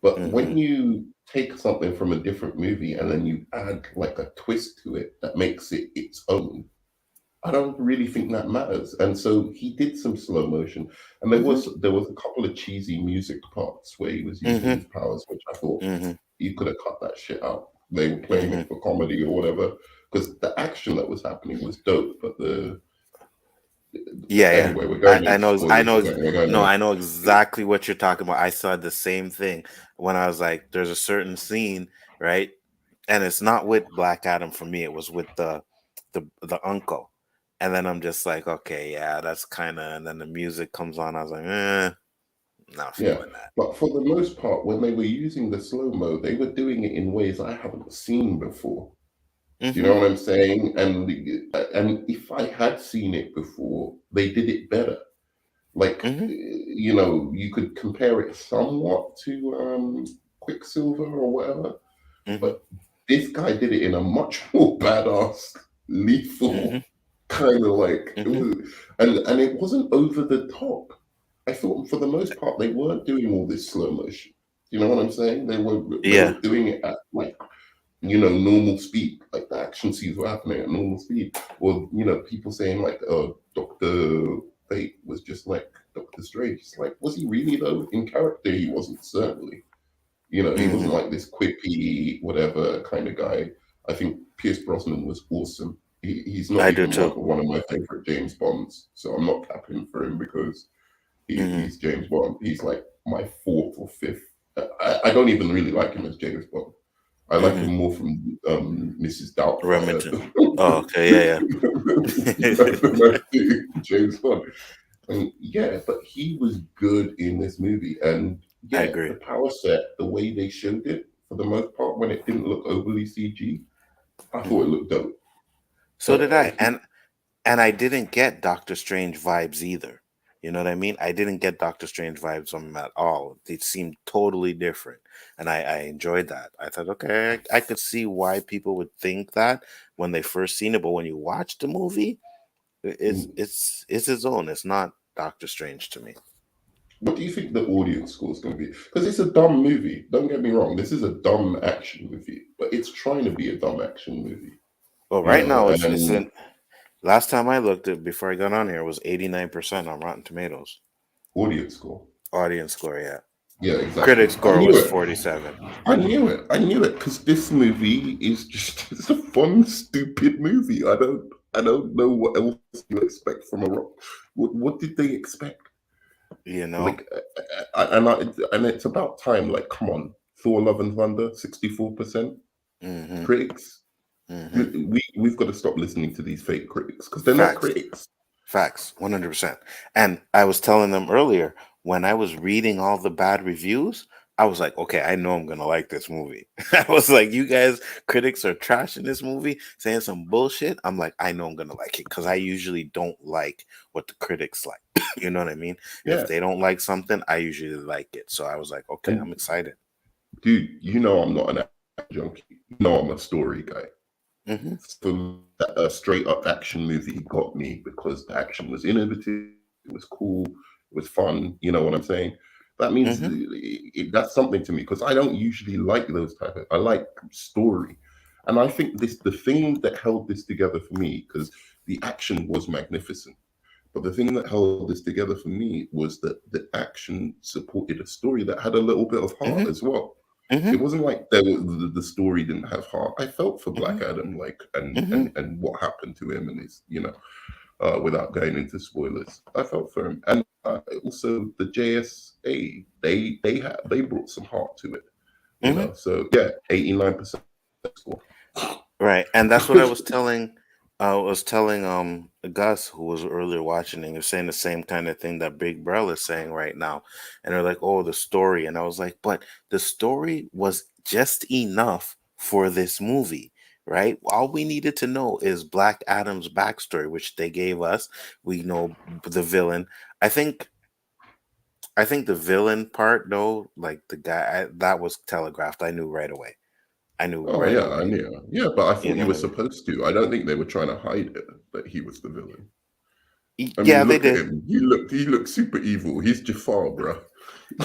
But when you take something from a different movie and then you add like a twist to it that makes it its own, I don't really think that matters. And so he did some slow motion, and there was a couple of cheesy music parts where he was using his powers, which I thought you could have cut that shit out. They were playing it for comedy or whatever, because the action that was happening was dope, but anyway, we're going. I know exactly what you're talking about. I saw the same thing when I was like, there's a certain scene, right? And it's not with Black Adam for me. It was with the uncle. And then I'm just like, okay, yeah, that's kind of. And then the music comes on. I was like, not feeling that. But for the most part, when they were using the slow mo, they were doing it in ways I haven't seen before. Do you know what I'm saying? And if I had seen it before, they did it better. Like, you know, you could compare it somewhat to Quicksilver or whatever, but this guy did it in a much more badass, lethal kind of like, it was, and it wasn't over the top. I thought for the most part they weren't doing all this slow motion. You know what I'm saying? They were doing it at like, you know, normal speed. Like the action scenes were happening at normal speed. Or, you know, people saying like, Dr. Fate was just like Doctor Strange. It's like, was he really though? In character, he wasn't, certainly. You know, he wasn't like this quippy, whatever kind of guy. I think Pierce Brosnan was awesome. He's not even one of my favorite James Bonds, so I'm not capping for him because he's James Bond. He's like my fourth or fifth. I don't even really like him as James Bond. I like him more from Mrs. Doubtfire. Remington. Oh, okay, yeah. James Bond. And but he was good in this movie. And I agree. The power set, the way they showed it, for the most part, when it didn't look overly CG, I thought it looked dope. So did I. And I didn't get Doctor Strange vibes either. You know what I mean? I didn't get Doctor Strange vibes on him at all. They seemed totally different. And I enjoyed that. I thought, okay, I could see why people would think that when they first seen it. But when you watch the movie, it's his own. It's not Doctor Strange to me. What do you think the audience score is going to be? Because it's a dumb movie. Don't get me wrong. This is a dumb action movie. But it's trying to be a dumb action movie. Well, right now, it's in... Last time I looked at before I got on here, it was 89% on Rotten Tomatoes. Audience score, yeah. Yeah, exactly. Critic score was 47. I knew it because this movie is just—it's a fun, stupid movie. I don't know what else you expect from a rock. What did they expect? You know, like, and it's about time. Like, come on, Thor: Love and Thunder, 64%. Critics. We've got to stop listening to these fake critics because they're not critics. Facts, 100%. And I was telling them earlier, when I was reading all the bad reviews, I was like, okay, I know I'm going to like this movie. I was like, you guys, critics are trashing this movie, saying some bullshit. I'm like, I know I'm going to like it because I usually don't like what the critics like. You know what I mean? Yeah. If they don't like something, I usually like it. So I was like, okay, I'm excited. Dude, you know I'm not an action junkie. You know I'm a story guy. So a straight up action movie got me because the action was innovative, it was cool, it was fun. You know what I'm saying? That means that's something to me because I don't usually like those type of. I like story, and I think the thing that held this together for me, because the action was magnificent, but the thing that held this together for me was that the action supported a story that had a little bit of heart as well. It wasn't like the story didn't have heart. I felt for Black Adam, like, and what happened to him, and his, you know, without going into spoilers, I felt for him, and also the JSA, they brought some heart to it, you know. So 89% score. Right, and that's what I was telling I was telling Gus, who was earlier watching, and he was saying the same kind of thing that Big Brell is saying right now. And they're like, "Oh, the story," and I was like, "But the story was just enough for this movie, right? All we needed to know is Black Adam's backstory, which they gave us. We know the villain. I think I think the villain part, though, like the guy that was telegraphed. I knew right away. I knew Oh right yeah, I away. knew. Yeah, but I You thought know you what were I mean? supposed to. I don't think they were trying to hide it that he was the villain. I Yeah, mean, they look at did. him. He looked super evil. He's Jafar, bro.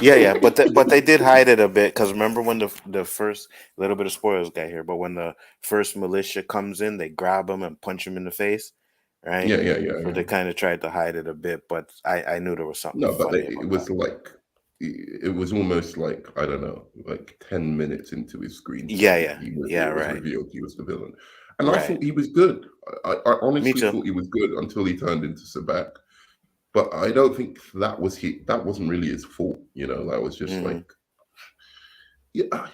Yeah, but they did hide it a bit because remember when the first little bit of spoilers got here, but when the first militia comes in, they grab him and punch him in the face, right? Yeah, yeah, yeah, So yeah. they kind of tried to hide it a bit, but I knew there was something No, but funny it about that. was like it was almost like I don't know, like 10 minutes into his screen Yeah, time, yeah, yeah. it was Right, revealed he was the villain, and I right. thought he was good. I Me honestly too. thought he was good until he turned into Sabak. But I don't think that wasn't really his fault. That was just Hmm. like yeah,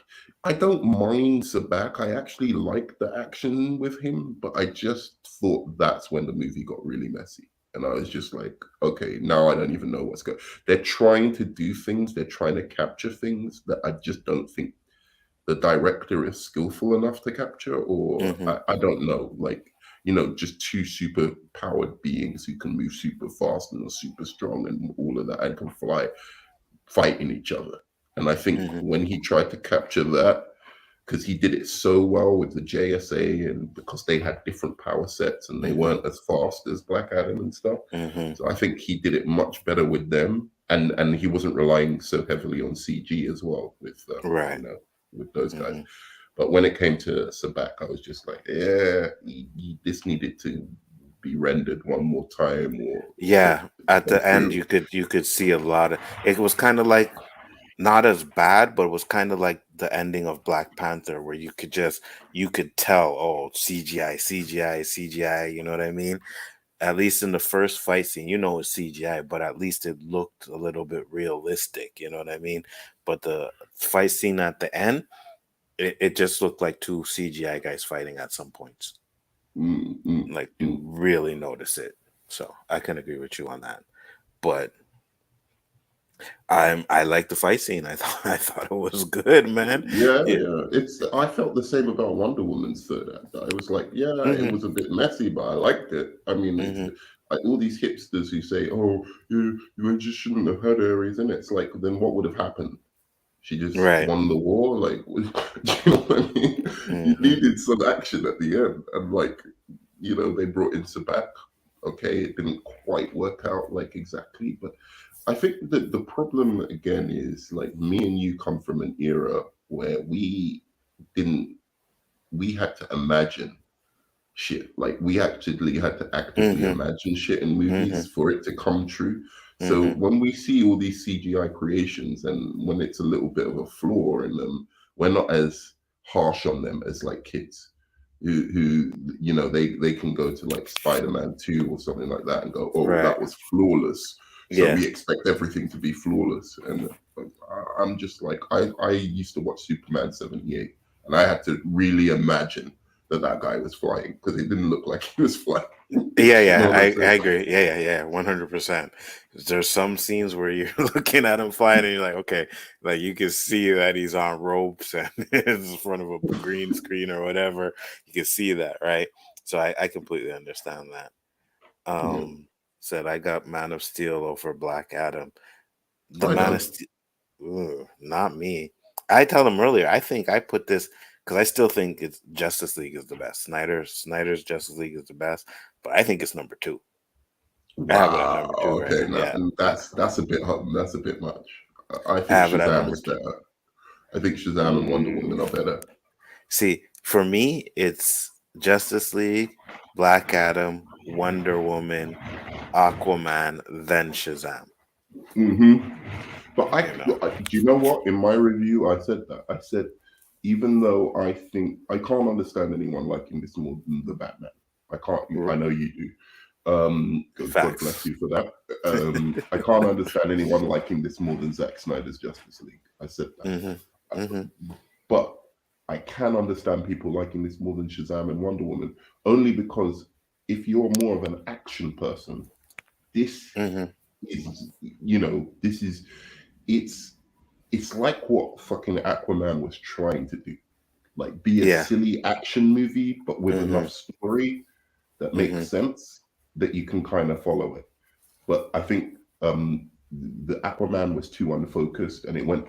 I don't mind Sabak. I actually like the action with him, but I just thought that's when the movie got really messy. And I was just like, okay, now I don't even know what's going. They're trying to do things, they're trying to capture things that I just don't think the director is skillful enough to capture, or Hmm. I don't know, like, just two super powered beings who can move super fast and are super strong and all of that and can fly fighting each other. And I think Hmm. when he tried to capture that, because he did it so well with the JSA and because they had different power sets and they Hmm. weren't as fast as Black Adam and stuff. Hmm. So I think he did it much better with them. And he wasn't relying so heavily on CG as well Right. with those guys. Hmm. But when it came to Sabak, I was just like, yeah, this needed to be rendered one more time or Yeah. At go the end, through. you could see a lot of. It was kind of like not as bad, but it was kind of like the ending of Black Panther, where you could tell, oh, CGI, CGI, CGI. You know what I mean? At least in the first fight scene, it's CGI, but at least it looked a little bit realistic. You know what I mean? But the fight scene at the end, it just looked like two CGI guys fighting at some points. Mm, mm, Like you mm. really notice it. So I can agree with you on that. But I like the fight scene. I thought it was good, man. Yeah, Yeah. yeah. I felt the same about Wonder Woman's third act. I was like, yeah, it Hmm. was a bit messy, but I liked it. I mean, it's Hmm. like all these hipsters who say, "Oh, you just shouldn't have had Ares in it." It's like, then what would have happened? She just Right. won the war. Like, do you know what I mean? You Hmm. needed some action at the end, and like, they brought in Sabak. Okay, it didn't quite work out like exactly, but I think that the problem again is like me and you come from an era where didn't we had to imagine shit. Like we actually had to actively Hmm. imagine shit in Hmm. movies for it to come true. So Hmm. when we see all these CGI creations and when it's a little bit of a flaw in them, we're not as harsh on them as like kids who they can go to like Spider-Man 2 or something like that and go, oh, Right. that was flawless. So Yeah. we expect everything to be flawless. And I'm just like, I used to watch Superman 78 and I had to really imagine that guy was flying because it didn't look like he was flying. Yeah, You know yeah, what I'm I saying? agree. Yeah, yeah, yeah, 100%. There's some scenes where you're looking at him flying and you're like, okay, like you can see that he's on ropes and is in front of a green screen or whatever. You can see that, right? So I completely understand that. Yeah, Said I got Man of Steel over Black Adam. The I Man of don't. Steel, not me. I tell them earlier, I think I put this because I still think it's Justice League is the best. Snyder's Justice League is the best, but I think it's number two. I have it at Wow. number two right Okay, now. now Yeah, that's a bit that's a bit much. I I think have it at Shazam number is two. better. I think Shazam and Wonder Woman Mm, are better. see, for me, it's Justice League, Black Adam, Wonder Woman, Aquaman, then Shazam. Hmm. But You know, do you know what? In my review, I said that. I said, even though I think I can't understand anyone liking this more than the Batman. I can't. I R- know you do. God bless facts. you for that. I can't understand anyone liking this more than Zack Snyder's Justice League. I said that. Hmm. Hmm. But I can understand people liking this more than Shazam and Wonder Woman, only because if you're more of an action person, this Mm-hmm. is, this is, it's it's like what fucking Aquaman was trying to do, like be a Yeah. silly action movie, but with Mm-hmm. enough story that Mm-hmm. makes sense that you can kind of follow it. But I think the Aquaman was too unfocused and it went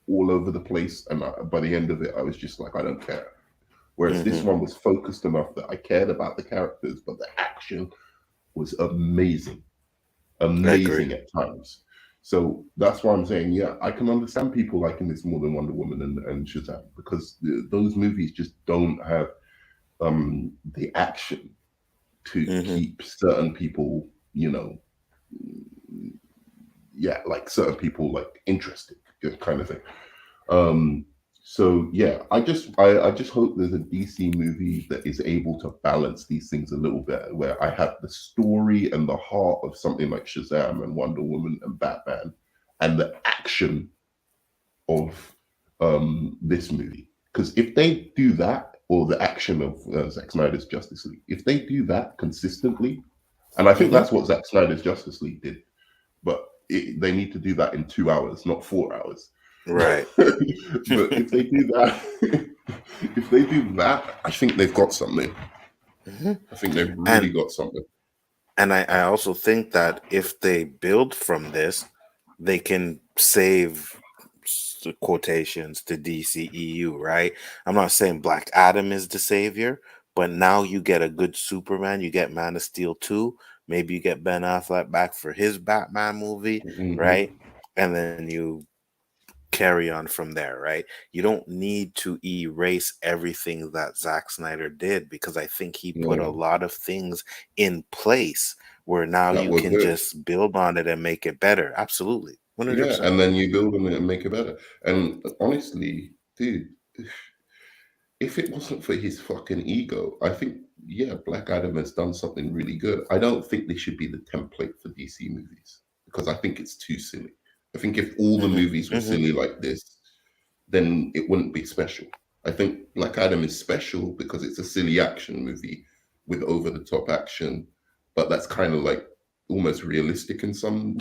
all over the place. And by the end of it, I was just like, I don't care. Whereas this Mm-hmm. one was focused enough that I cared about the characters, but the action was amazing, I agree. amazing at times. So that's why I'm saying, yeah, I can understand people liking this more than Wonder Woman and Shazam, because those movies just don't have the action to Mm-hmm. keep certain people, yeah, like certain people like interested, kind of thing. Um, so yeah, I just hope there's a DC movie that is able to balance these things a little bit, where I have the story and the heart of something like Shazam and Wonder Woman and Batman, and the action of this movie. Because if they do that, or the action of Zack Snyder's Justice League, if they do that consistently, and I think Mm-hmm. that's what Zack Snyder's Justice League did, but they need to do that in 2 hours, not 4 hours. Right. But if they do that, if they do that, I think they've got something. Mm-hmm. I think they've And really got something. I also think that if they build from this, they can save quotations to DCEU, right? I'm not saying Black Adam is the savior, but now you get a good Superman. You get Man of Steel 2. Maybe you get Ben Affleck back for his Batman movie, Hmm. right? And then you carry on from there, right? You don't need to erase everything that Zack Snyder did, because I think he put a Yeah, lot of things in place where now that you were can good. just build on it and make it better. Absolutely. Yeah, 100%. and then you build on it and make it better. And honestly, dude, if it wasn't for his fucking ego, I think, yeah, Black Adam has done something really good. I don't think this should be the template for DC movies, because I think it's too silly. I think if all the Hmm. movies were Hmm. silly like this, then it wouldn't be special. I think Black Adam is special because it's a silly action movie with over the top action, but that's kind of like almost realistic in some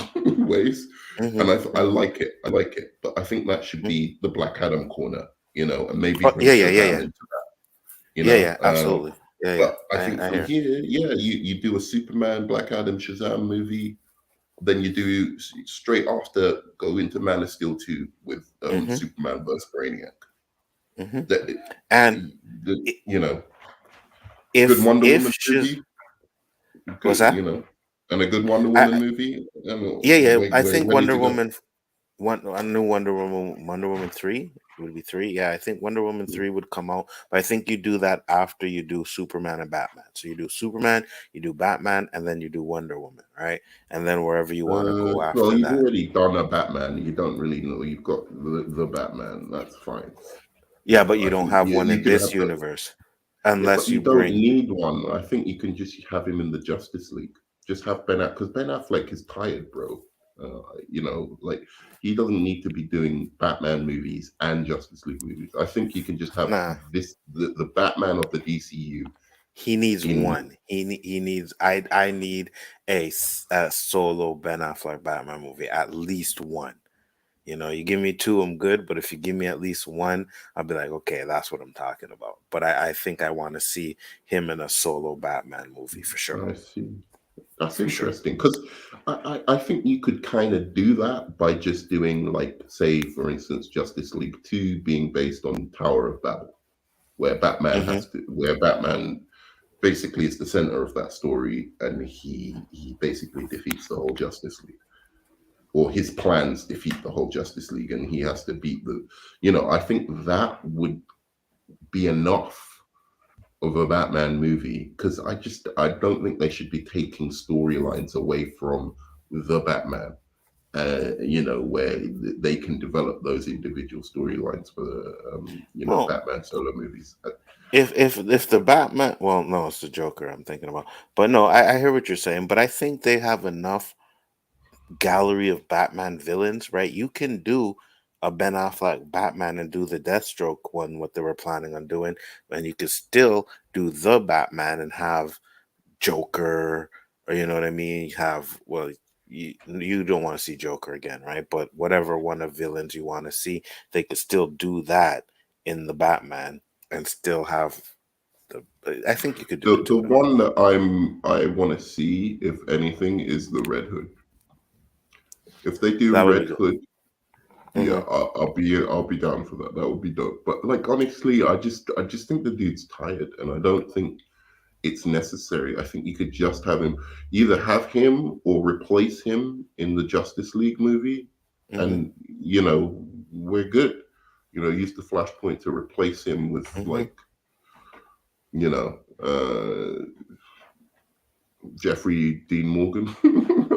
ways. Hmm. And I Hmm. like it. I like it. But I think that should be the Black Adam corner, and maybe Oh, bring yeah, yeah, yeah, Shazam yeah. into that, you Yeah, know. yeah, absolutely. Yeah, yeah. But I think I from hear. here, yeah, you do a Superman, Black Adam, Shazam movie, then you do straight after go into Man of Steel 2 with Hmm. Superman versus Brainiac. Hmm. That And the, i- good Wonder if Woman she's, movie, what's good, that? and a good Wonder Woman movie. Yeah, yeah. We're, I we're think ready Wonder to go. Woman, I knew Wonder Woman 3 would be 3. Yeah, I think Wonder Woman 3 would come out, but I think you do that after you do Superman and Batman. So you do Superman, you do Batman, and then you do Wonder Woman, right? And then wherever you want to go Well, after you've that. already done a Batman. You don't really know. You've got the Batman. That's fine. Yeah, but you I don't think have yeah, one you in can this have the universe yeah, but unless you you don't bring. need one. I think you can just have him in the Justice League. Just have Ben Affleck, because Ben Affleck is tired, bro. Like he doesn't need to be doing Batman movies and Justice League movies. I think you can just have Nah, the Batman of the DCU he needs in. one. He needs. I need a solo Ben Affleck Batman movie, at least one. You give me two, I'm good. But if you give me at least one, I'll be like, okay, that's what I'm talking about. But I think I want to see him in a solo Batman movie for sure. I see. That's For sure. interesting because I think you could kind of do that by just doing, like, say, for instance, Justice League 2 being based on Tower of Babel, Hmm. where Batman basically is the center of that story, and he basically defeats the whole Justice League, or his plans defeat the whole Justice League, and he has to beat I think that would be enough of a Batman movie, because I don't think they should be taking storylines away from the Batman. Where they can develop those individual storylines for Well, Batman solo movies. if the Batman, well, no, it's the Joker I'm thinking about. But no, I hear what you're saying. But I think they have enough gallery of Batman villains, right? You can do a Ben Affleck Batman and do the Deathstroke one, what they were planning on doing, and you could still do the Batman and have Joker, or you know what I mean. You have you don't want to see Joker again, right? But whatever one of villains you want to see, they could still do that in the Batman and still have the. I think you could do the The two of them. one that I want to see, if anything, is the Red Hood. If they do That would be Red good. Hood, yeah, Hmm. I'll be down for that. That would be dope. But like honestly, I just think the dude's tired, and I don't think it's necessary. I think you could just have him, either have him or replace him in the Justice League movie, Hmm. and we're good. Use the Flashpoint to replace him with Hmm. like you know uh Jeffrey Dean Morgan. Hmm.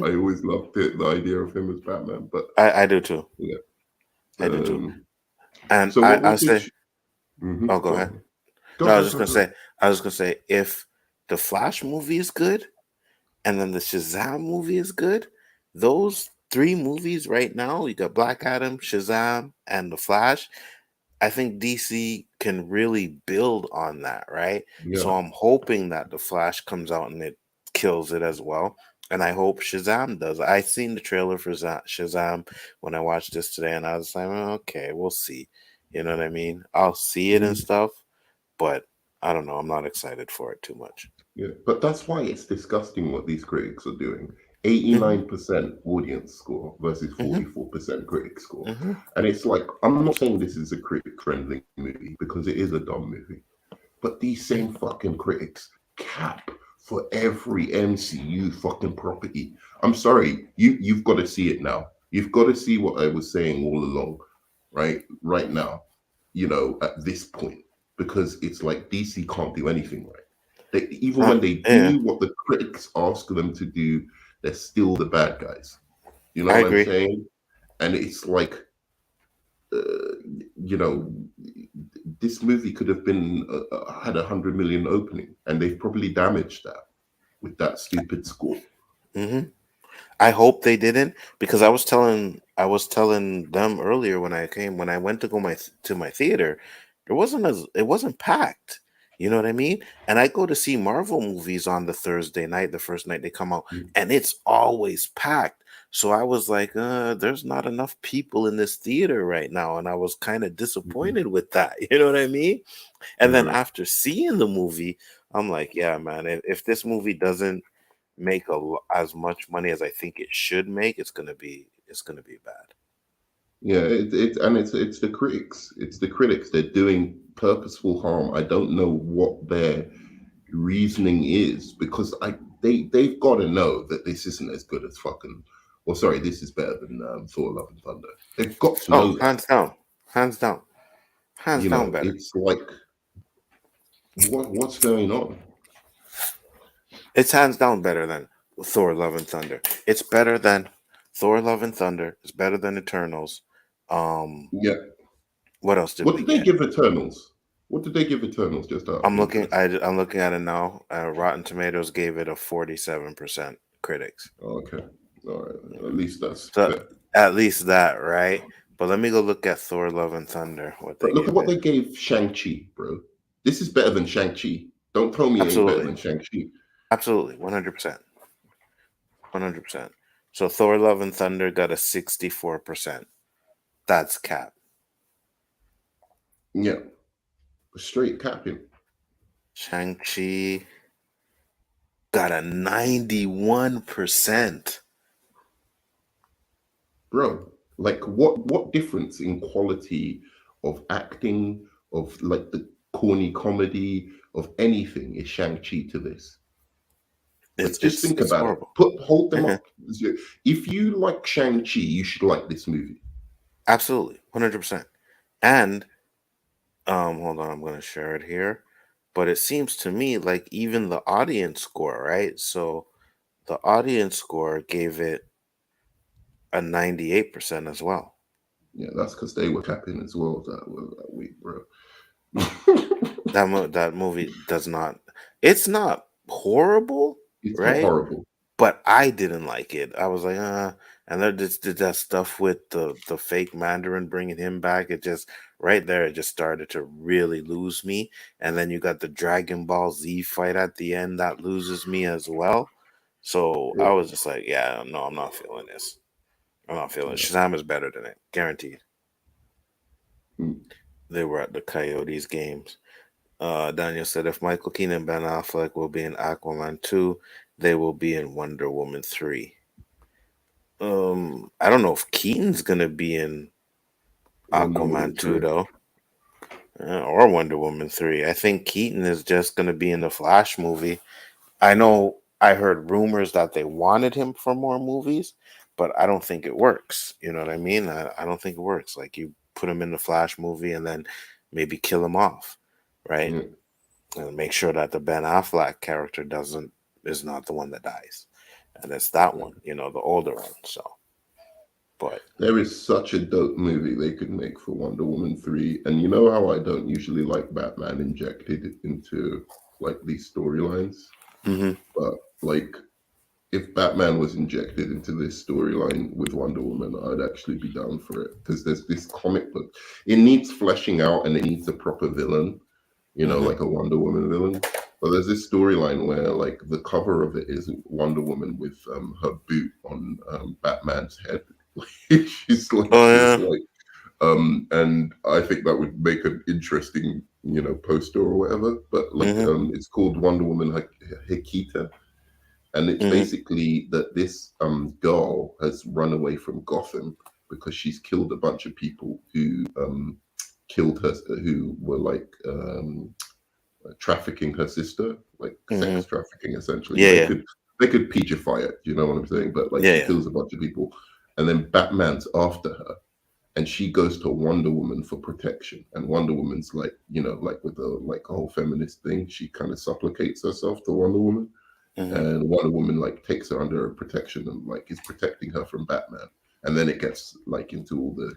I always loved the idea of him as Batman, but I do too. yeah. I do too. Um, And so I what did say, you? oh, go Go ahead. on. Go No, go go go. I was gonna say, if the Flash movie is good, and then the Shazam movie is good, those three movies right now, you got Black Adam, Shazam, and the Flash. I think DC can really build on that, right? Yeah. So I'm hoping that the Flash comes out and it kills it as well. And I hope Shazam does. I seen the trailer for Shazam when I watched this today, and I was like, "Oh, okay, we'll see." You know what I mean? I'll see it and Mhm. stuff, but I don't know. I'm not excited for it too much. Yeah, but that's why it's disgusting what these critics are doing. Hmm. 89% audience score versus Hmm. 44% critic score. Hmm. And it's like, I'm not saying this is a critic friendly movie because it is a dumb movie, but these same fucking critics cap for every MCU fucking property. I'm sorry, you've got to see it now. You've got to see what I was saying all along, right now, at this point, because it's like DC can't do anything right. Even when they Yeah, do what the critics ask them to do, they're still the bad guys. You know I what I'm agree. saying? And it's like, uh, you know, this movie could have been had 100 million opening, and they've probably damaged that with that stupid score. Hmm. I hope they didn't, because I was telling them earlier when I went to go to my theater, it wasn't packed. You know what I mean? And I go to see Marvel movies on the Thursday night, the first night they come out, and it's always packed. So I was like, there's not enough people in this theater right now, and I was kind of Mhm. disappointed with that. You know what I mean? And then Mhm. after seeing the movie, I'm like, yeah, man, if this movie doesn't make as much money as I think it should make, it's gonna be bad. Yeah, it's the critics. It's the critics. They're doing purposeful harm. I don't know what their reasoning is because they've got to know that this isn't as good as fucking. Or sorry, this is better than Thor: Love and Thunder. They've got to Oh, know that. hands down, hands down better. It's like what's going on? It's hands down better than Thor: Love and Thunder. It's better than Thor: Love and Thunder. It's better than Eternals. Um, Yeah. what else did What we did they get? give Eternals? What did they give Eternals? Just out of interest. I'm looking at it now. Rotten Tomatoes gave it a 47% critics. Oh, okay. All right. At least that's So better. at least that, right? But let me go look at Thor: Love and Thunder. What they But look at gave what it. they gave Shang-Chi, bro. This is better than Shang-Chi. Don't tell me it ain't better Absolutely, than Shang-Chi. absolutely, 100%. 100%. So Thor: Love and Thunder got a 64%. That's cap. Yeah. Straight capping. Shang-Chi got a 91%. Bro, like what difference in quality of acting, of like the corny comedy, of anything is Shang-Chi to this? Like just think It's about it. horrible. Hold them Yeah, up. If you like Shang-Chi, you should like this movie. absolutely, 100%. And hold on, I'm going to share it here. But it seems to me like even the audience score, right? So the audience score gave it a 98% as well. Yeah, that's because they were capping as well that week, bro. That movie does not. It's not horrible, It's not right? horrible. But I didn't like it. I was like, And they just did that stuff with the fake Mandarin bringing him back. It just right there, it just started to really lose me. And then you got the Dragon Ball Z fight at the end that loses me as well. So I Yeah. was just like, yeah, no, I'm not feeling this. I'm not feeling it. Yeah. Shazam is better than it, guaranteed. Mm. They were at the Coyotes games. Daniel said if Michael Keaton and Ben Affleck will be in Aquaman 2, they will be in Wonder Woman 3. I don't know if Keaton's gonna be in Wonder Woman Aquaman 2 3. though, or Wonder Woman 3. I think Keaton is just gonna be in the Flash movie. I know I heard rumors that they wanted him for more movies, but I don't think it works. You know what I mean? I don't think it works. Like you put him in the Flash movie and then maybe kill him off, right? Yeah. And make sure that the Ben Affleck character doesn't is not the one that dies, and it's that one, the older one. So, but There is such a dope movie they could make for Wonder Woman 3. And you know how I don't usually like Batman injected into like these storylines? hmm But like if Batman was injected into this storyline with Wonder Woman, I'd actually be down for it. Because there's this comic book. It needs fleshing out and it needs a proper villain, hmm like a Wonder Woman villain. But there's this storyline where like the cover of it is Wonder Woman with her boot on Batman's head. She's like oh this yeah, like and I think that would make an interesting poster or whatever. But like hmm it's called Wonder Woman Hikita, and it's hmm basically that this girl has run away from Gotham because she's killed a bunch of people who killed her, who were like trafficking her sister, like hmm sex trafficking essentially. yeah, They yeah, could petrify it, you know what I'm saying? But like yeah, she yeah, kills a bunch of people, and then Batman's after her, and she goes to Wonder Woman for protection. And Wonder Woman's like, like with the like a whole feminist thing, she kind of supplicates herself to Wonder Woman, hmm and Wonder Woman like takes her under her protection and like is protecting her from Batman. And then it gets like into all the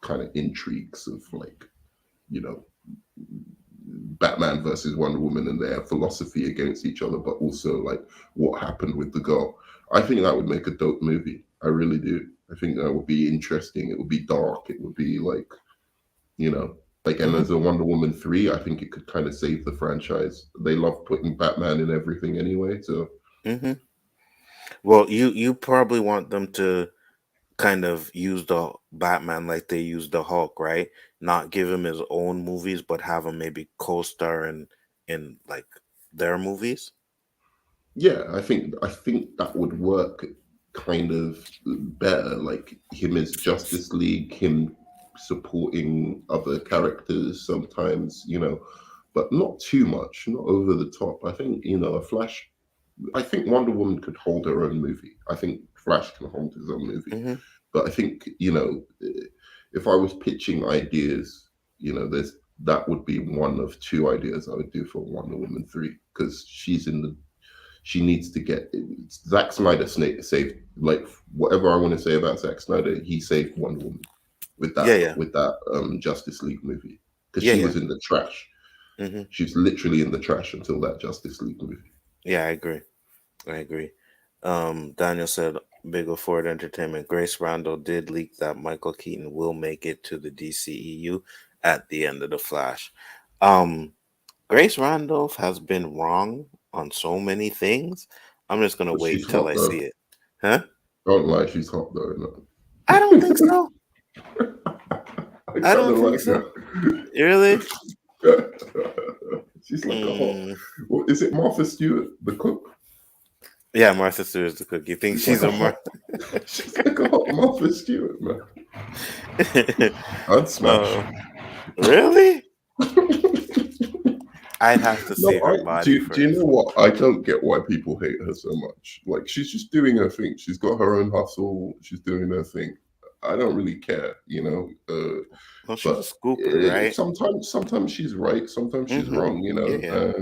kind of intrigues of like, you know, Batman versus Wonder Woman and their philosophy against each other, but also like what happened with the girl. I think that would make a dope movie. I really do. I think that would be interesting. It would be dark. It would be like, you know, like, and hmm as a Wonder Woman 3, I think it could kind of save the franchise. They love putting Batman in everything anyway. So, hmm Well, you probably want them to kind of use the Batman like they use the Hulk, right? Not give him his own movies, but have him maybe co-star in like their movies. yeah, I think that would work kind of better. Like him as Justice League, him supporting other characters sometimes, but not too much, not over the top. I think, a Flash, I think Wonder Woman could hold her own movie. I think Flash can hold his own movie. hmm But I think, if I was pitching ideas, there's that would be one of two ideas I would do for Wonder Woman 3, because she needs to get Zack Snyder saved, like, whatever I want to say about Zack Snyder, he saved Wonder Woman with Yeah, that yeah, Justice League movie, because yeah, she yeah. was in the trash. hmm She was literally in the trash until that Justice League movie. Yeah, I agree. I agree. Daniel said, Biggle Ford Entertainment. Grace Randall did leak that Michael Keaton will make it to the DCEU at the end of the Flash. Um, Grace Randolph has been wrong on so many things. I'm just gonna But she's wait till hot I see though. it. Huh? Don't lie, she's hot though. No. I don't think so. I I kind don't of think like so. her. Really? She's like a hot. Mm, Well, is it Martha Stewart, the cook? yeah, Martha Stewart's the cook. You think She's like she's a a hot. She's like a hot Martha Stewart, man. I'd smash. Oh, really? I'd have to No, see her body do you know first. what? I don't get why people hate her so much. Like, she's just doing her thing. She's got her own hustle. She's doing her thing. I don't really care, Well, she's a but scooper, right? sometimes she's right, sometimes she's Mm-hmm. wrong, Yeah, yeah.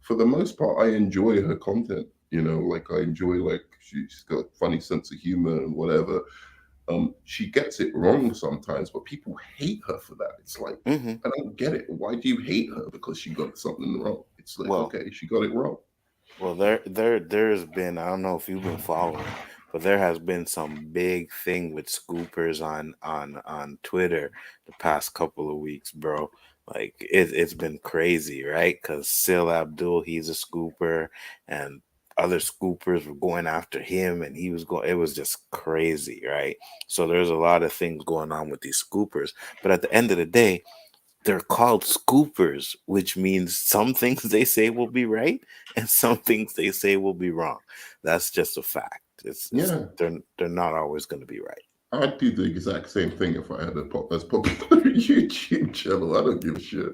for the most part, I enjoy her content. Like, I enjoy, like, she's got a funny sense of humor and whatever. She gets it wrong sometimes, but people hate her for that. It's like, Mm-hmm. I don't get it. Why do you hate her because she got something wrong? It's like, Well, okay, she got it wrong. Well, there's been, I don't know if you've been following, but there has been some big thing with scoopers on Twitter the past couple of weeks, bro. Like it's been crazy, right? Because Sil Abdul, he's a scooper, and other scoopers were going after him, and he was going. It was just crazy, right? So there's a lot of things going on with these scoopers, but at the end of the day, they're called scoopers, which means some things they say will be right and some things they say will be wrong. That's just a fact. It's Yeah, they're not always going to be right. I'd do the exact same thing if I had a pop as popular YouTube channel. I don't give a shit.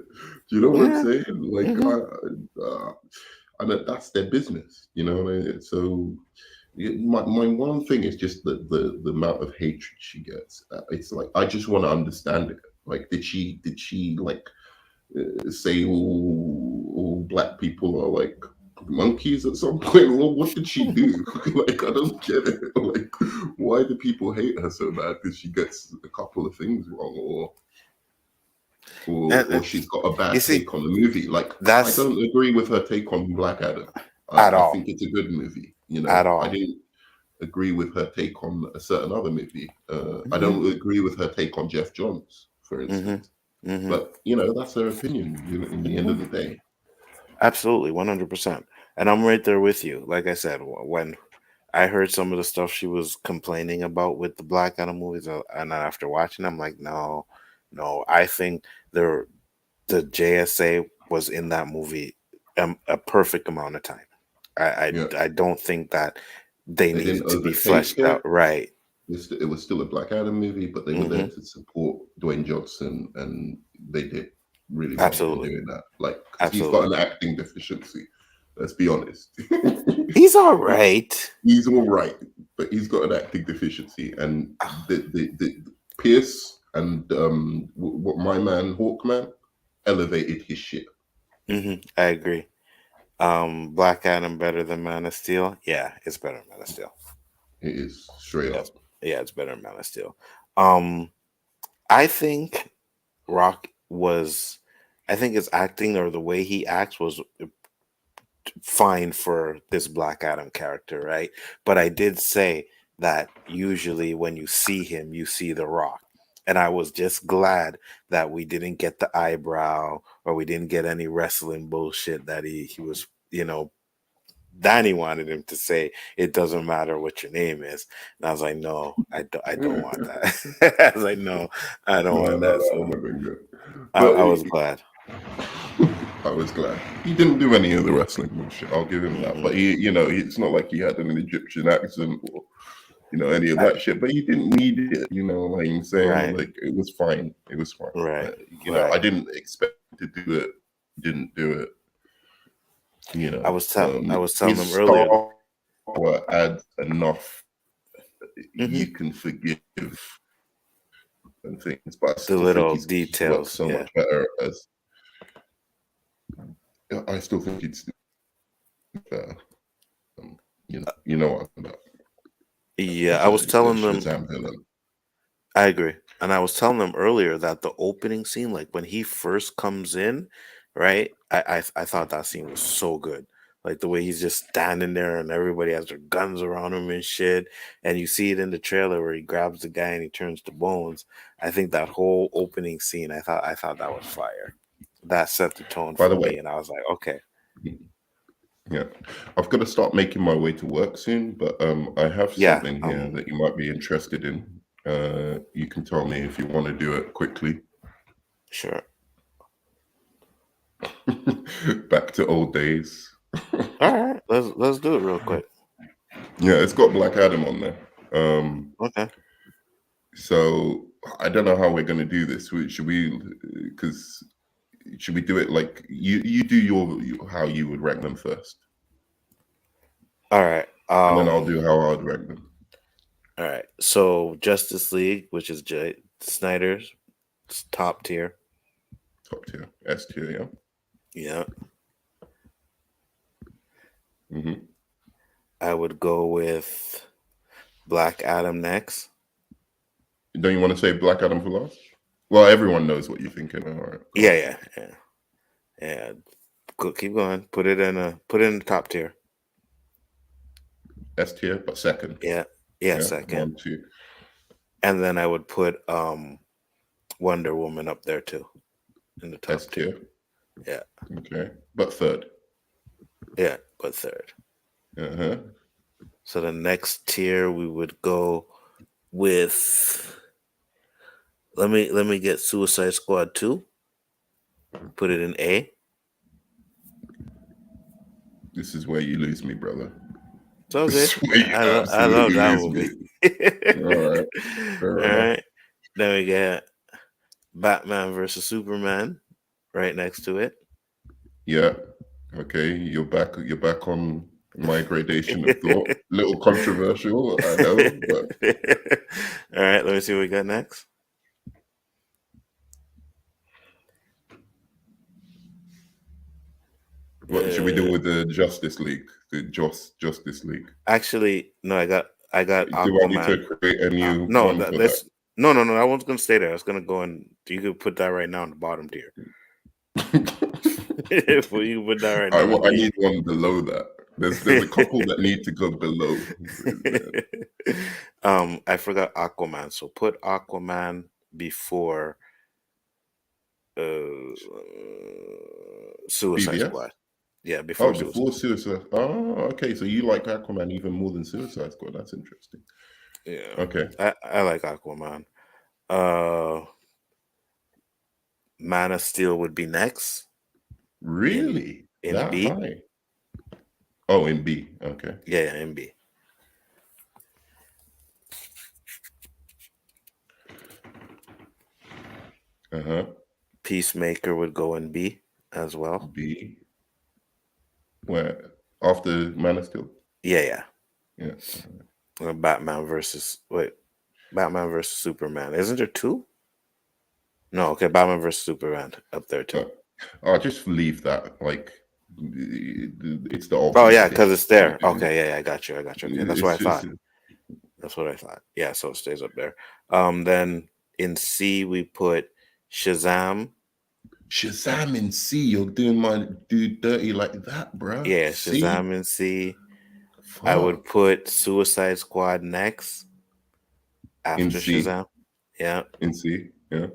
Do you know what I'm Yeah. saying? Like, Hmm. and that's their business, you know. So, my one thing is just the amount of hatred she gets. It's like I just want to understand it. Like, did she like say all black people are like monkeys at some point? Well, what did she do? Like, I don't get it. Like, why do people hate her so bad because she gets a couple of things wrong, or And she's got a you bad see, take on the movie? Like, I that's don't agree with her take on Black Adam. at I all, think it's a good movie. You at know, I all. didn't agree with her take on a certain other movie. I Hmm. don't agree with her take on Jeff Johns, for Hmm. instance. Hmm. But that's her opinion. In the end of the day, Absolutely, 100%. And I'm right there with you. Like I said, when I heard some of the stuff she was complaining about with the Black Adam movies, and then after watching, I'm like, no, no. I think the JSA was in that movie a perfect amount of time. I, I yeah. I don't think that they They didn't needed to be overtake fleshed out. it. Right. It was still a Black Adam movie, but they were there Hmm. to support Dwayne Johnson, and they did really well in Absolutely. doing that. Like, because he's got Absolutely. an acting deficiency. Let's be honest. He's all right. He's all right, but he's got an acting deficiency. And the Pierce and what my man Hawkman elevated his shit. I agree. Black Adam better than Man of Steel? Yeah, it's better than Man of Steel. It is straight Yes, up. yeah, it's better than Man of Steel. Um, I think Rock was, I think his acting or the way he acts was fine for this Black Adam character, right? But I did say that usually when you see him, you see The Rock. And I was just glad that we didn't get the eyebrow or we didn't get any wrestling bullshit that he was, Danny wanted him to say, "It doesn't matter what your name is," and I was like, "No, I don't want that." I was like, "No, I don't No, want no, that." that So would have been good. I was glad. I was glad he didn't do any of the wrestling bullshit. I'll give him that. Hmm. But it's not like he had an Egyptian accent or any of I, that shit. But he didn't need it. Like I'm saying, right, like it was fine. It was fine. right, I right. didn't expect to do it. Didn't do it. I was telling His them earlier. star power adds enough. Hmm. You can forgive and things, but I The still think little he works details, so yeah, much better as. I still think it's better. What I'm about. yeah. I As was a telling them. Shazam villain. I agree. And I was telling them earlier that the opening scene, like when he first comes in, right? I thought that scene was so good. Like the way he's just standing there and everybody has their guns around him and shit. And you see it in the trailer where he grabs the guy and he turns to bones. I think that whole opening scene, I thought that was fire. That set the tone By for the way, me. And I was like, okay. yeah, I've got to start making my way to work soon, but I have Yeah, something here that you might be interested in. You can tell me if you want to do it quickly. sure. Back to old days. All right, let's do it real quick. Yeah, it's got Black Adam on there. Okay. So I don't know how we're going to do this. Should we? Because should we do it like you do how you would rank them first, All right. and then I'll do how I'd rank them. All right. So Justice League, which is Snyder's top tier. Top tier, S tier, yeah. Yeah. Mm-hmm. I would go with Black Adam next. Don't you want to say Black Adam for last? Well, everyone knows what you're thinking. All right, go Yeah, on. yeah, yeah. Yeah. Keep going. Put it in the top tier. S tier, but second. Yeah. Yeah, Yeah, second. 1, 2. And then I would put Wonder Woman up there too, in the top S 2. tier. Yeah, Okay, but third. yeah, but third. Uh-huh. So the next tier we would go with. Let me get Suicide Squad 2. Put it in A. This is where you lose me, brother. It's all This good. is where you I love absolutely that lose movie. me. All right, fair All enough. right. Then we get Batman versus Superman right next to it. Yeah. Okay, you're back. You're back on my gradation of thought. Little controversial, I know, but All right, let me see what we got next. what should we do with the Justice League? The Justice League. Actually, no, I got Do I need to Aquaman. create a new No, one for that? that's no. I wasn't gonna stay there. I was gonna go in. You could put that right now in the bottom tier. Well, you can put that right now. I need one below that. There's a couple that need to go below. I forgot Aquaman, so put Aquaman before Suicide BVS? Squad. Yeah, before Suicide. Before Suicide. Oh, okay. So you like Aquaman even more than Suicide Squad? That's interesting. Yeah. Okay. I like Aquaman. Man of Steel would be next. Really? In that B? high? Oh, in B. Okay. Yeah, in B. Uh-huh. Peacemaker would go in B as well. B. Where? After Man of Steel? Yeah. Yeah. Batman versus Superman. Isn't there 2? No, okay, Batman versus Superman up there too. I'll just leave that. Like, it's the obvious. Oh yeah, because it's there. Okay, yeah, I got you. Okay, that's what I thought. That's what I thought. Yeah, so it stays up there. Then in C we put Shazam. Shazam in C. You're doing my dude dirty like that, bro. Yeah, Shazam in C. Fuck. I would put Suicide Squad next after in C. Shazam. Yeah. In C. Yeah.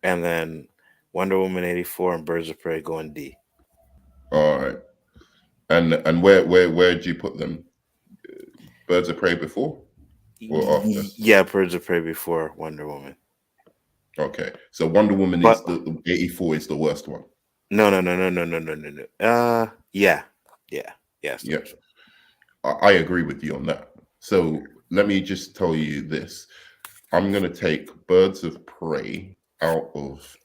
And then Wonder Woman 84 and Birds of Prey go in D. All right. And where did you put them? Birds of Prey before or after? Yeah, Birds of Prey before Wonder Woman. Okay, so Wonder Woman is the 84 is the worst one. No. Yeah. I agree with you on that. So let me just tell you this: I'm gonna take Birds of Prey out of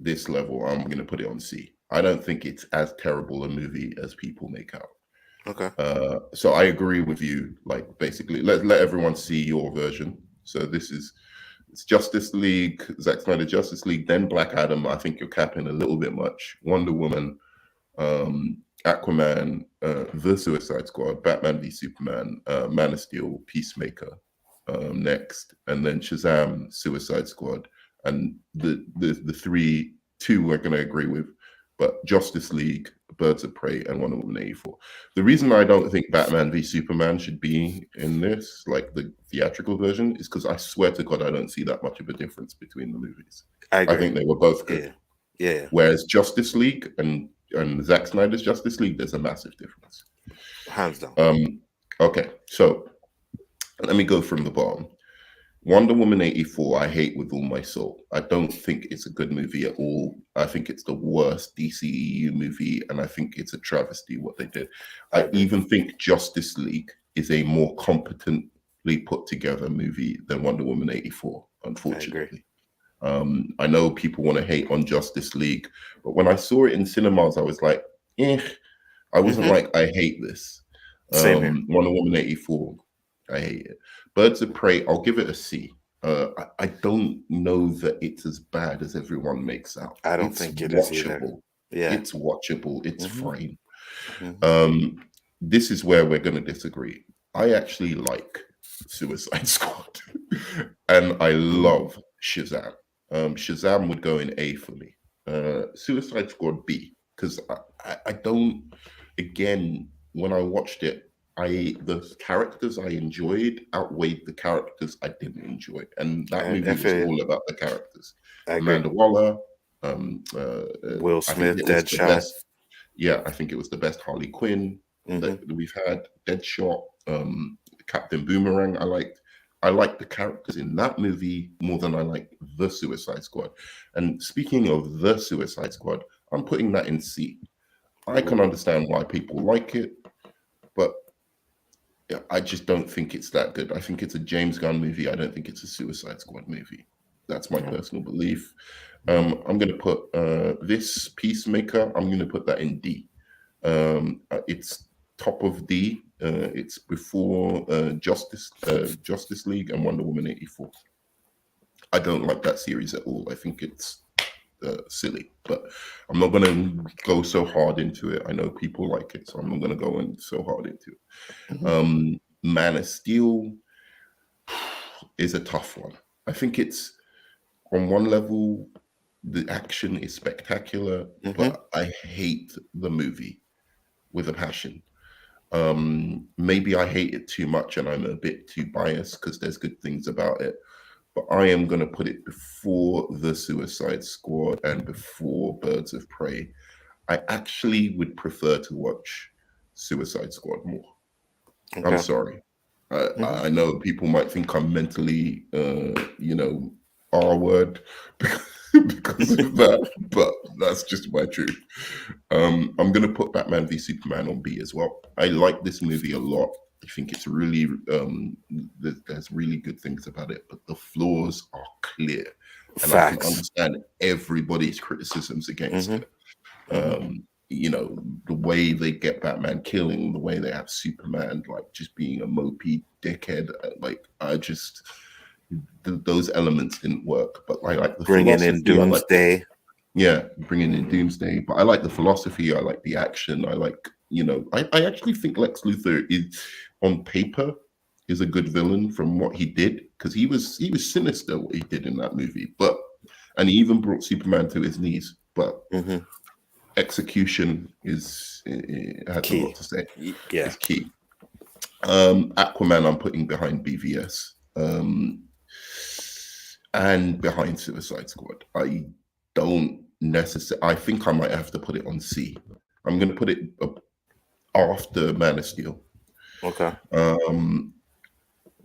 this level. I'm gonna put it on C. I don't think it's as terrible a movie as people make out. Okay. So I agree with you. Like, basically, let everyone see your version. So this is. It's Justice League, Zack Snyder Justice League, then Black Adam. I think you're capping a little bit much. Wonder Woman, Aquaman, The Suicide Squad, Batman v Superman, Man of Steel, Peacemaker next, and then Shazam, Suicide Squad, and the 2 we're going to agree with, but Justice League, Birds of Prey, and Wonder Woman 84. The reason I don't think Batman v Superman should be in this, like the theatrical version, is because I swear to God I don't see that much of a difference between the movies. I think they were both good. Yeah. Whereas Justice League and Zack Snyder's Justice League, there's a massive difference. Hands down. Okay, so let me go from the bottom. Wonder Woman 84, I hate with all my soul. I don't think it's a good movie at all. I think it's the worst DCEU movie, and I think it's a travesty what they did. I even think Justice League is a more competently put together movie than Wonder Woman 84, unfortunately. I know people want to hate on Justice League, but when I saw it in cinemas, I was like, I wasn't like, I hate this. Wonder Woman 84, I hate it. Birds of Prey, I'll give it a C. I don't know that it's as bad as everyone makes out. I don't think it is either. Yeah, it's watchable. It's fine. This is where we're going to disagree. I actually like Suicide Squad, and I love Shazam. Shazam would go in A for me. Suicide Squad B, because I don't. Again, when I watched it, the characters I enjoyed outweighed the characters I didn't enjoy, and that I movie was feel you. all about the characters. I agree. Amanda Waller, Will I think Smith, it was the Deadshot. best. Yeah, I think it was the best Harley Quinn Mhm. that we've had. Deadshot, Captain Boomerang. I liked the characters in that movie more than I liked the Suicide Squad. And speaking of the Suicide Squad, I'm putting that in C. I can understand why people like it, but I just don't think it's that good. I think it's a James Gunn movie. I don't think it's a Suicide Squad movie. That's my personal belief. I'm going to put this Peacemaker, I'm going to put that in D. It's top of D. It's before Justice League and Wonder Woman 84. I don't like that series at all. I think it's silly, but I'm not going to go so hard into it. I know people like it, so I'm not going to go in so hard into it. Man of Steel is a tough one. I think it's, on one level, the action is spectacular, but I hate the movie with a passion. Maybe I hate it too much and I'm a bit too biased because there's good things about it. But I am going to put it before The Suicide Squad and before Birds of Prey. I actually would prefer to watch Suicide Squad more. Okay. I'm sorry. I know people might think I'm mentally, R-word because of that, but that's just my truth. I'm going to put Batman v Superman on B as well. I like this movie a lot. I think it's really, there's really good things about it, but the flaws are clear. And I can understand everybody's criticisms against it. The way they get Batman killing, the way they have Superman, like just being a mopey dickhead. Those elements didn't work, but I like the bringing in Doomsday. Bringing in Doomsday. But I like the philosophy. I like the action. I like, I actually think Lex Luthor is, on paper, is a good villain from what he did, because he was sinister what he did in that movie. And he even brought Superman to his knees. But execution has a lot to say. Yeah, it's key. Aquaman, I'm putting behind BVS. And behind Suicide Squad. I don't necessarily. I think I might have to put it on C. I'm going to put it after Man of Steel. Okay.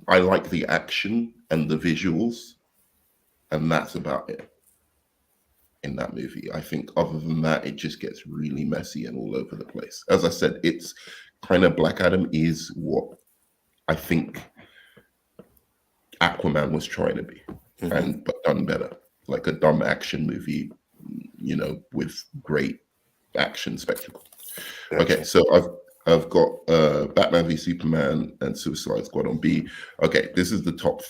I like the action and the visuals, and that's about it in that movie. I think other than that, it just gets really messy and all over the place. As I said, it's kind of Black Adam is what I think Aquaman was trying to be. But done better, like a dumb action movie, with great action spectacle. Gotcha. Okay, so I've got Batman v Superman and Suicide Squad on B. Okay, this is the top.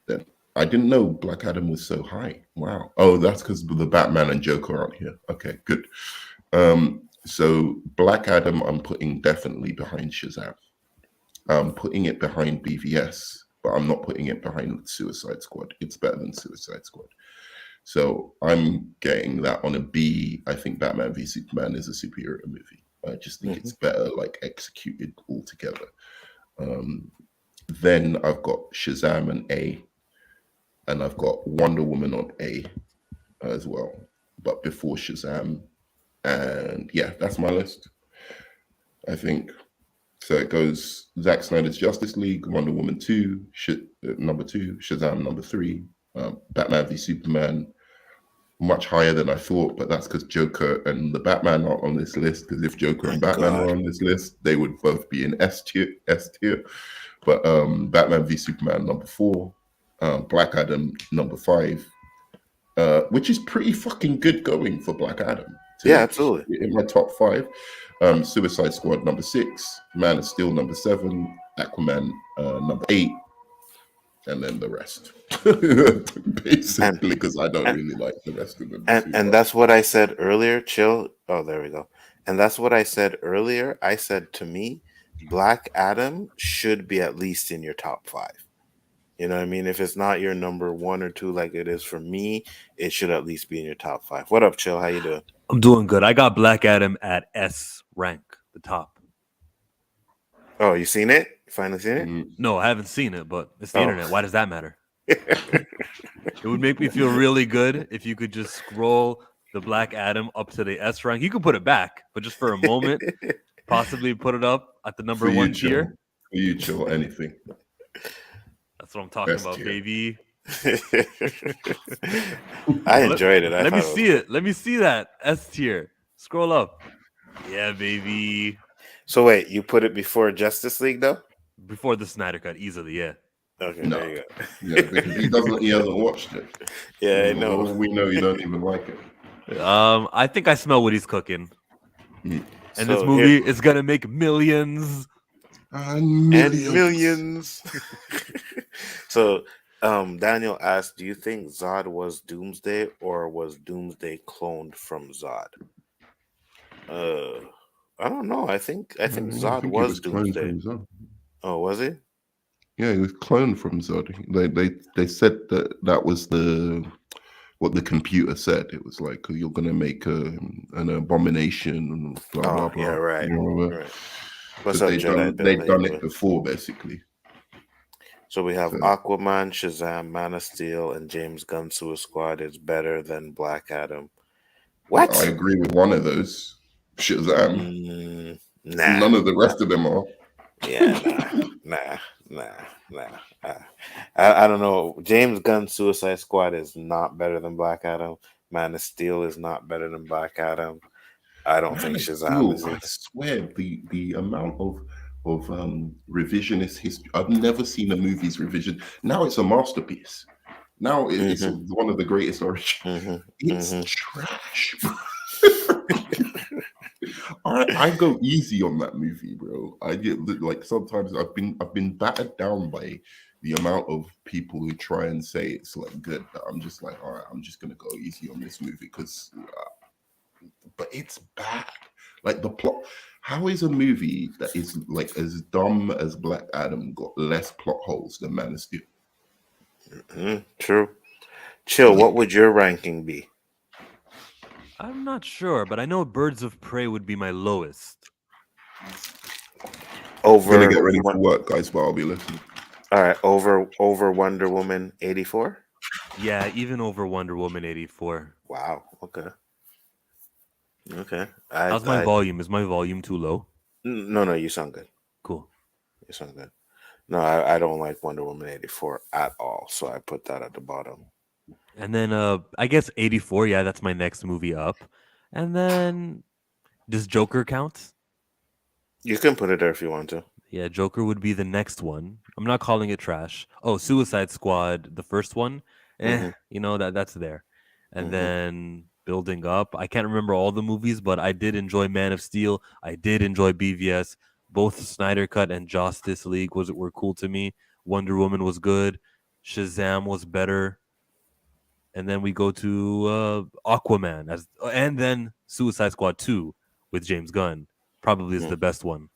Then I didn't know Black Adam was so high. Wow. Oh, that's because the Batman and Joker aren't here. Okay, good. So Black Adam, I'm putting definitely behind Shazam. I'm putting it behind BVS. But I'm not putting it behind Suicide Squad. It's better than Suicide Squad. So I'm getting that on a B. I think Batman v Superman is a superhero movie. I just think it's better, like, executed altogether. Then I've got Shazam on A. And I've got Wonder Woman on A as well. But before Shazam. And yeah, that's my list, I think. So it goes Zack Snyder's Justice League, Wonder Woman 2, number 2, Shazam number 3, Batman v Superman, much higher than I thought, but that's because Joker and the Batman are on this list, because if Joker and Batman were on this list, they would both be in S tier. But Batman v Superman number 4, Black Adam number 5, which is pretty fucking good going for Black Adam. Yeah, absolutely. In my top 5. Suicide Squad number 6, Man of Steel number 7, Aquaman number 8, and then the rest. Basically, because I don't really like the rest of them. And that's what I said earlier. Chill. Oh, there we go. And that's what I said earlier. I said, to me, Black Adam should be at least in your top 5. You know what I mean? If it's not your number 1 or 2 like it is for me, it should at least be in your top 5. What up, Chill? How you doing? I'm doing good. I got Black Adam at S rank, the top. Oh, you seen it? You finally seen it? Mm. No, I haven't seen it, but it's the Oh. internet. Why does that matter? It would make me feel really good if you could just scroll the Black Adam up to the S rank. You could put it back, but just for a moment, possibly put it up at the number For you, one Chill. tier. For you, Chill, anything. That's what I'm talking S about, tier. baby. I enjoyed it. Let me see it. Let me see that S tier. Scroll up. Yeah, baby. So wait, you put it before Justice League though? Before the Snyder Cut, easily, yeah. Okay, No. there you go. Yeah, because he hasn't watched it. Yeah, I For know. all we know, you don't even like it. I think I smell what he's cooking. Mm. And So this movie is gonna make millions. And and millions. So Daniel asked, do you think Zod was Doomsday or was Doomsday cloned from Zod? I don't know. I think Zod he was cloned Doomsday. from Zod. Oh, was he? Yeah, he was cloned from Zod. They said that was what the computer said. It was like you're gonna make an abomination and blah blah Oh, blah. yeah, right. You know, Right. What's because up, they've Jedi Bill? they've How done you it doing? before, basically. So we have So- Aquaman, Shazam, Man of Steel, and James Gunn Suicide Squad is better than Black Adam. What? I agree with one of those. Shazam. Nah. None of the rest of them are. Yeah, nah. I don't know. James Gunn Suicide Squad is not better than Black Adam. Man of Steel is not better than Black Adam. I don't think Shazam is I either. swear the amount of revisionist history. I've never seen a movie's revision. Now it's a masterpiece. Now it's one of the greatest origins. It's trash. I go easy on that movie, bro. I get like sometimes I've been battered down by the amount of people who try and say it's like good. That I'm just like, all right, I'm just gonna go easy on this movie because, but it's bad. Like the plot. How is a movie that is like as dumb as Black Adam got less plot holes than Man of Steel? True. Chill. What would your ranking be? I'm not sure, but I know Birds of Prey would be my lowest. I'm gonna get ready for work, guys, but I'll be listening. All right, over Wonder Woman 84. Yeah, even over Wonder Woman 84. Wow. Okay. How's my volume? Is my volume too low? No. You sound good. Cool. You sound good. No, I don't like Wonder Woman 84 at all, so I put that at the bottom. And then I guess 84. Yeah, that's my next movie up. And then does Joker count? You can put it there if you want to. Yeah, Joker would be the next one. I'm not calling it trash. Oh, Suicide Squad, the first one. You know that's there. And then building up. I can't remember all the movies, but I did enjoy Man of Steel. I did enjoy BVS. Both Snyder Cut and Justice League were cool to me. Wonder Woman was good. Shazam was better. And then we go to Aquaman and then Suicide Squad 2 with James Gunn. Probably is the best one.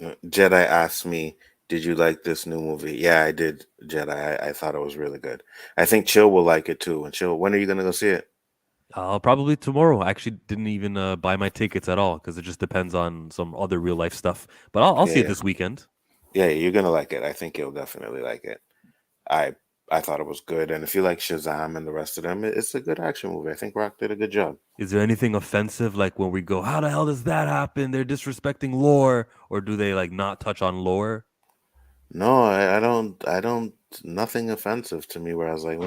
Jedi asked me, did you like this new movie? Yeah, I did, Jedi. I thought it was really good. I think Chill will like it too. And Chill, when are you going to go see it? Probably tomorrow. I actually didn't even buy my tickets at all because it just depends on some other real life stuff. But I'll see it this weekend. Yeah, you're going to like it. I think you'll definitely like it. I thought it was good. And if you like Shazam and the rest of them, it's a good action movie. I think Rock did a good job. Is there anything offensive like when we go, how the hell does that happen? They're disrespecting lore. Or do they like not touch on lore? No, I don't, nothing offensive to me where I was like,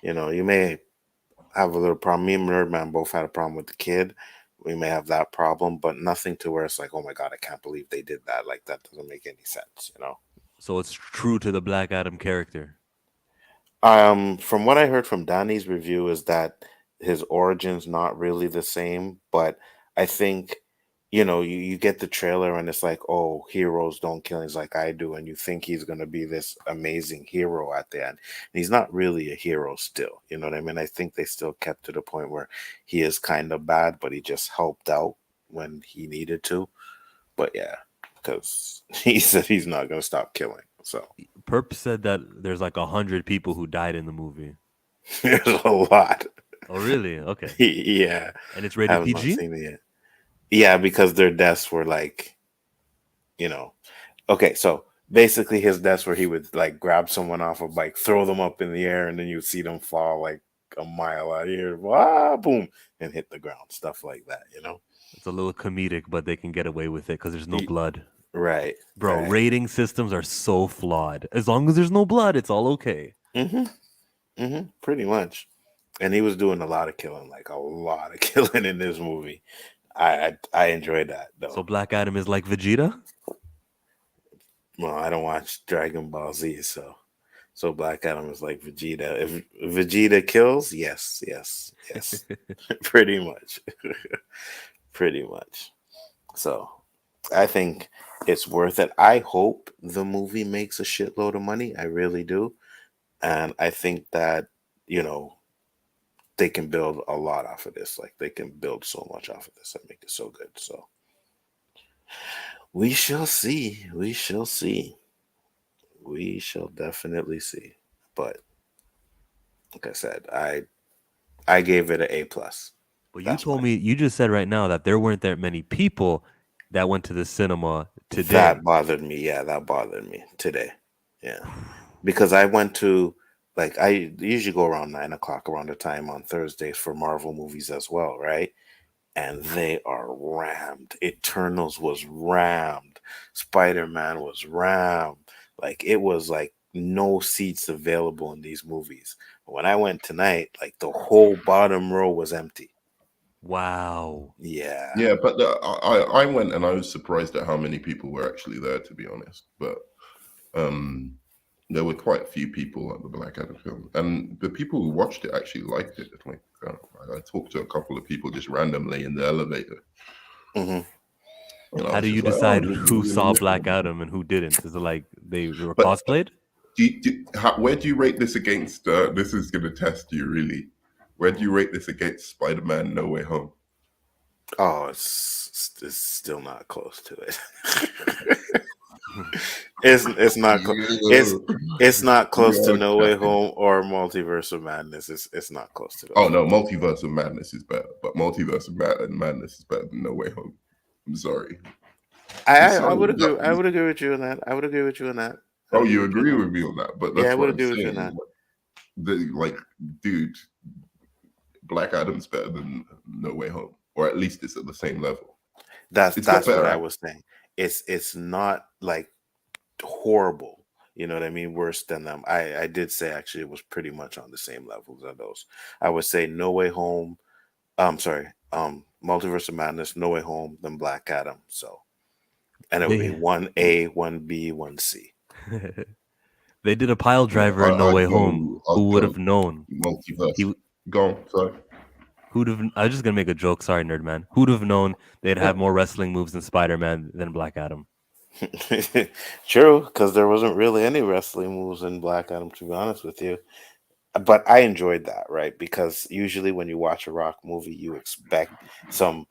you may have a little problem. Me and Nerdman both had a problem with the kid. We may have that problem, but nothing to where it's like, oh my God, I can't believe they did that. Like that doesn't make any sense, So it's true to the Black Adam character. From what I heard from Danny's review is that his origin's not really the same, but I think, you get the trailer and it's like, oh, heroes don't kill us like I do, and you think he's going to be this amazing hero at the end. And he's not really a hero still, you know what I mean? I think they still kept to the point where he is kind of bad, but he just helped out when he needed to. But yeah, because he said he's not going to stop killing. So Perp said that there's like 100 people who died in the movie. There's a lot. Oh, really? Okay. Yeah. And it's rated PG? Seen it yet. Yeah, because their deaths were like you know. Okay, so basically his deaths where he would like grab someone off a bike, throw them up in the air, and then you'd see them fall like a mile out here, boom, and hit the ground, stuff like that, you know. It's a little comedic, but they can get away with it because there's no blood. Right, Bro, right. rating systems are so flawed. As long as there's no blood, it's all okay. Pretty much. And he was doing a lot of killing, like a lot of killing in this movie. I enjoyed that though. So Black Adam is like Vegeta? Well, I don't watch Dragon Ball Z, so Black Adam is like Vegeta. If Vegeta kills, yes. Pretty much. Pretty much. So I think it's worth it. I hope the movie makes a shitload of money. I really do. And I think that, you know, they can build a lot off of this. Like they can build so much off of this and make it so good. So we shall see. We shall see. We shall definitely see. But like I said, I gave it an A plus. But you told me, you just said right now that there weren't that many people that went to the cinema today. That bothered me. Yeah, that bothered me today. Yeah. Because I went to, like, I usually go around 9 o'clock around the time on Thursdays for Marvel movies as well, right? And they are rammed. Eternals was rammed. Spider-Man was rammed. Like, it was like no seats available in these movies. When I went tonight, like the whole bottom row was empty. Wow. Yeah. Yeah, but I went and I was surprised at how many people were actually there, to be honest. But there were quite a few people at the Black Adam film, and the people who watched it actually liked it. Like, I talked to a couple of people just randomly in the elevator. How do you decide who saw Black Adam and who didn't? Is it like they were cosplayed? Where do you rate this against? This is going to test you, really. Where do you rate this against Spider-Man No Way Home? Oh, it's still not close to it. It's not it's not close to No Way Home or Multiverse of Madness. It's not close to those. Oh no, Multiverse of Madness is better, but Multiverse of Madness is better than No Way Home. I'm sorry. I would agree. I would agree with you on that. I would agree with you on that. Oh, you agree with me on that? But that's yeah, I would agree with you on that. Dude, Black Adam's better than No Way Home, or at least it's at the same level. That's what I was saying. It's not like horrible, you know what I mean, worse than them. I did say actually it was pretty much on the same levels of those. I would say No Way Home, Multiverse of Madness, No Way Home, then Black Adam. So, and it would be 1A, 1B, 1C. They did a pile driver in No Way Home. Who would have known? Multiverse. Go on, sorry. I was just gonna make a joke. Sorry, Nerdman. Who'd have known they'd have more wrestling moves in Spider-Man than Black Adam? True, because there wasn't really any wrestling moves in Black Adam, to be honest with you. But I enjoyed that, right? Because usually when you watch a Rock movie, you expect some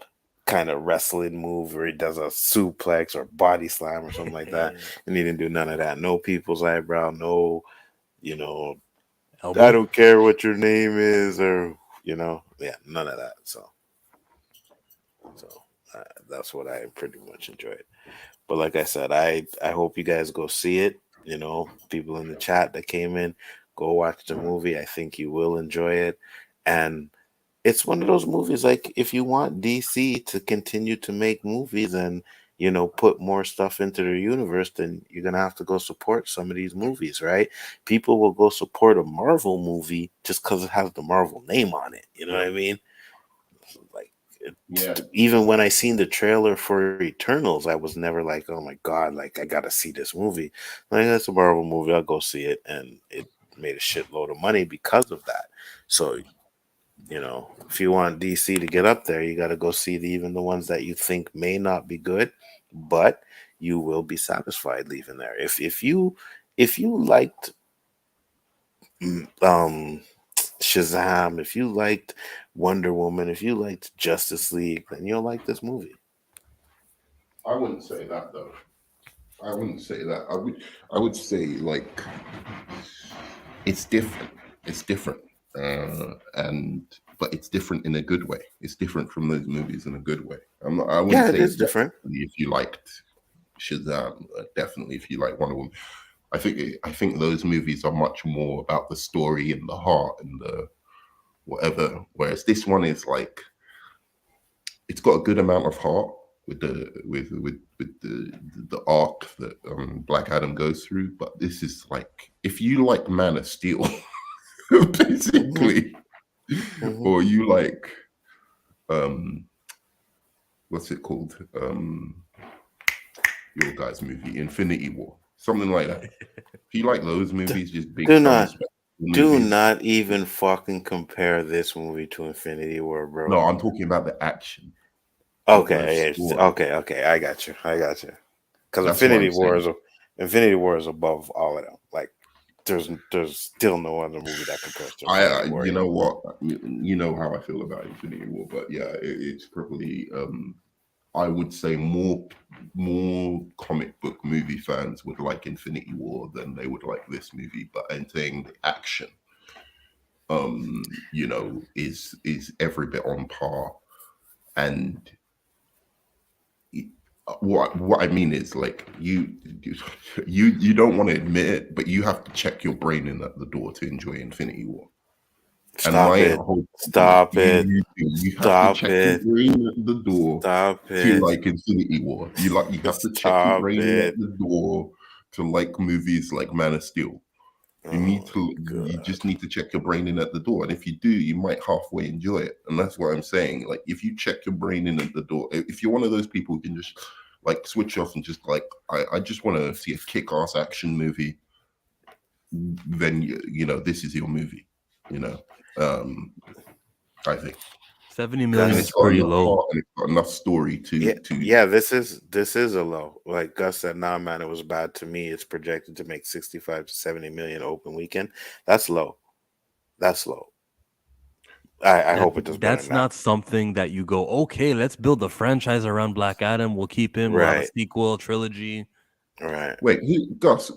kind of wrestling move where he does a suplex or body slam or something like that, and he didn't do none of that. No people's eyebrow, no, elbow? I don't care what your name is, or none of that. So that's what I pretty much enjoyed. But like I said, I hope you guys go see it. You know, people in the chat that came in, go watch the movie. I think you will enjoy it. And it's one of those movies, like, if you want DC to continue to make movies and, put more stuff into their universe, then you're going to have to go support some of these movies, right? People will go support a Marvel movie just because it has the Marvel name on it. You know what I mean? Like, even when I seen the trailer for Eternals, I was never like, oh my God, like, I got to see this movie. Like, that's a Marvel movie. I'll go see it. And it made a shitload of money because of that. So, if you want DC to get up there, you got to go see even the ones that you think may not be good, but you will be satisfied leaving there. If you liked Shazam, if you liked Wonder Woman, if you liked Justice League, then you'll like this movie. I wouldn't say that though. I wouldn't say that. I would say, like, it's different. It's different. But it's different in a good way. It's different from those movies in a good way. I wouldn't say it is different. If you liked Shazam, definitely if you like Wonder Woman. I think those movies are much more about the story and the heart and the whatever. Whereas this one is like, it's got a good amount of heart with the arc that Black Adam goes through. But this is like, if you like Man of Steel, basically, or you like what's it called? Your guy's movie, Infinity War, something like that. If you like those movies, just big Do time not, spectacle do movies. not even fucking compare this movie to Infinity War, bro. No, I'm talking about the action. Okay, story. okay, I got you. Because That's what Infinity I'm War saying. Infinity War is above all of them. Like, there's still no other movie that compares to Infinity War. You know what? You know how I feel about Infinity War, but yeah, it's probably I would say more comic book movie fans would like Infinity War than they would like this movie. But I'm saying the action, you know, is every bit on par. And what I mean is, like, you don't want to admit it, but you have to check your brain in at the door to enjoy Infinity War. Stop it. Stop it. You have to check your brain at the door to like Infinity War. You have to check your brain in at the door to like movies like Man of Steel. You just need to check your brain in at the door. And if you do, you might halfway enjoy it. And that's what I'm saying. Like, if you check your brain in at the door, if you're one of those people who can just like switch off and just like, I just want to see a kick-ass action movie, then you know, this is your movie, you know. I think 70 million is pretty low. And it's got enough story to this is a low. Like Gus said, nah, man, it was bad to me. It's projected to make 65 to 70 million open weekend. That's low. I hope it does better. That's not something that you go, okay, let's build a franchise around Black Adam. We'll keep him. We'll have a sequel trilogy. Right. Wait, Gus,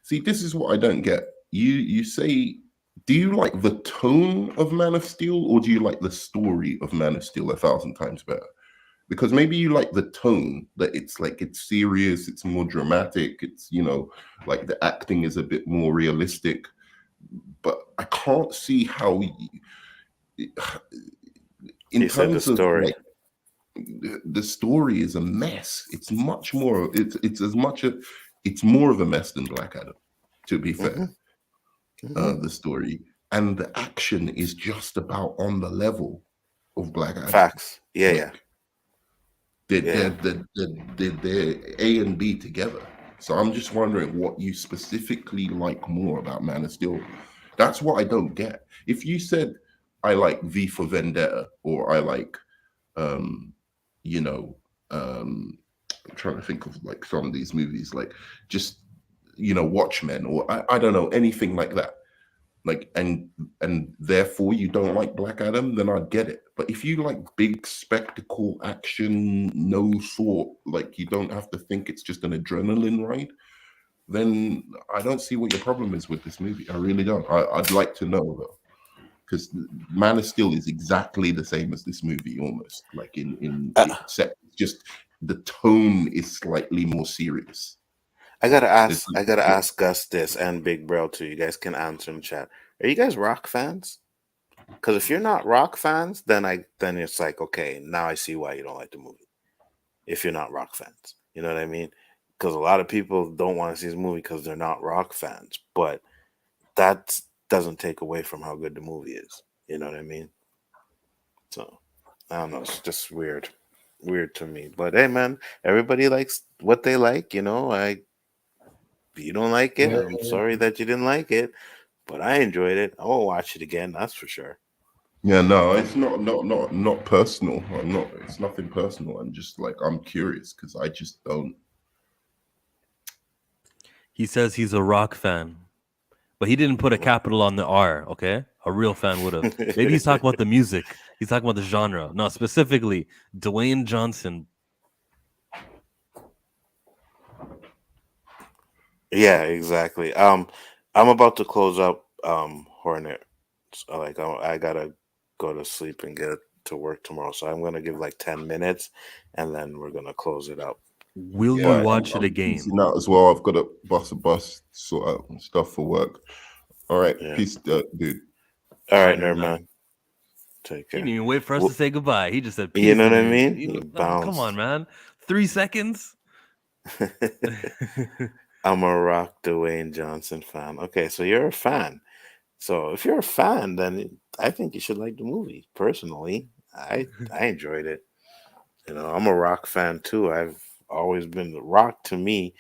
see, this is what I don't get. You say, do you like the tone of Man of Steel, or do you like the story of Man of Steel 1,000 times better? Because maybe you like the tone, that it's like, it's serious, it's more dramatic, it's, you know, like the acting is a bit more realistic. But I can't see how in terms of story. Like, the story is a mess. It's much more. It's more of a mess than Black Adam, to be fair. The story and the action is just about on the level of Black Adam. Facts. They're A and B together. So I'm just wondering what you specifically like more about Man of Steel. That's what I don't get. If you said I like V for Vendetta, or I like you know, I'm trying to think of like some of these movies, like just, you know, Watchmen, or I don't know, anything like that. Like, and therefore you don't like Black Adam, then I'd get it. But if you like big spectacle action, no thought, like you don't have to think, it's just an adrenaline ride, then I don't see what your problem is with this movie. I really don't. I'd like to know though. Because Man of Steel is exactly the same as this movie, almost, like except just the tone is slightly more serious. I gotta ask Gus this, and Big Bro too. You guys can answer in chat. Are you guys rock fans? Because if you're not rock fans, then it's like, okay, now I see why you don't like the movie. If you're not rock fans, you know what I mean? Because a lot of people don't want to see this movie because they're not rock fans, but that doesn't take away from how good the movie is. You know what I mean? So I don't know. It's just weird to me. But hey, man, everybody likes what they like. You know, if you don't like it, I'm sorry that you didn't like it, but I enjoyed it. I won't watch it again. That's for sure. Yeah, no, it's not personal. It's nothing personal. I'm just like, I'm curious because I just don't. He says he's a rock fan, but he didn't put a capital on the R, okay? A real fan would have. Maybe he's talking about the music. He's talking about the genre. No, specifically, Dwayne Johnson. Yeah, exactly. I'm about to close up Hornet. So, like, I gotta go to sleep and get to work tomorrow. So I'm gonna give like 10 minutes, and then we're gonna close it up. Will Yeah, you watch it I'm busy again? now as well. I've got to bus a bus, sort out stuff for work. All right, Yeah. peace, dude. All All right, right, man. Nerdman. Take He care. didn't even wait for us Well, to say goodbye. He just said peace. you know what I and mean? he- He come on, bounced. man. 3 seconds. I'm a rock Dwayne Johnson fan. Okay, so you're a fan. So if you're a fan, then I think you should like the movie. Personally, I enjoyed it. You know, I'm a rock fan too. I've always been the rock to me,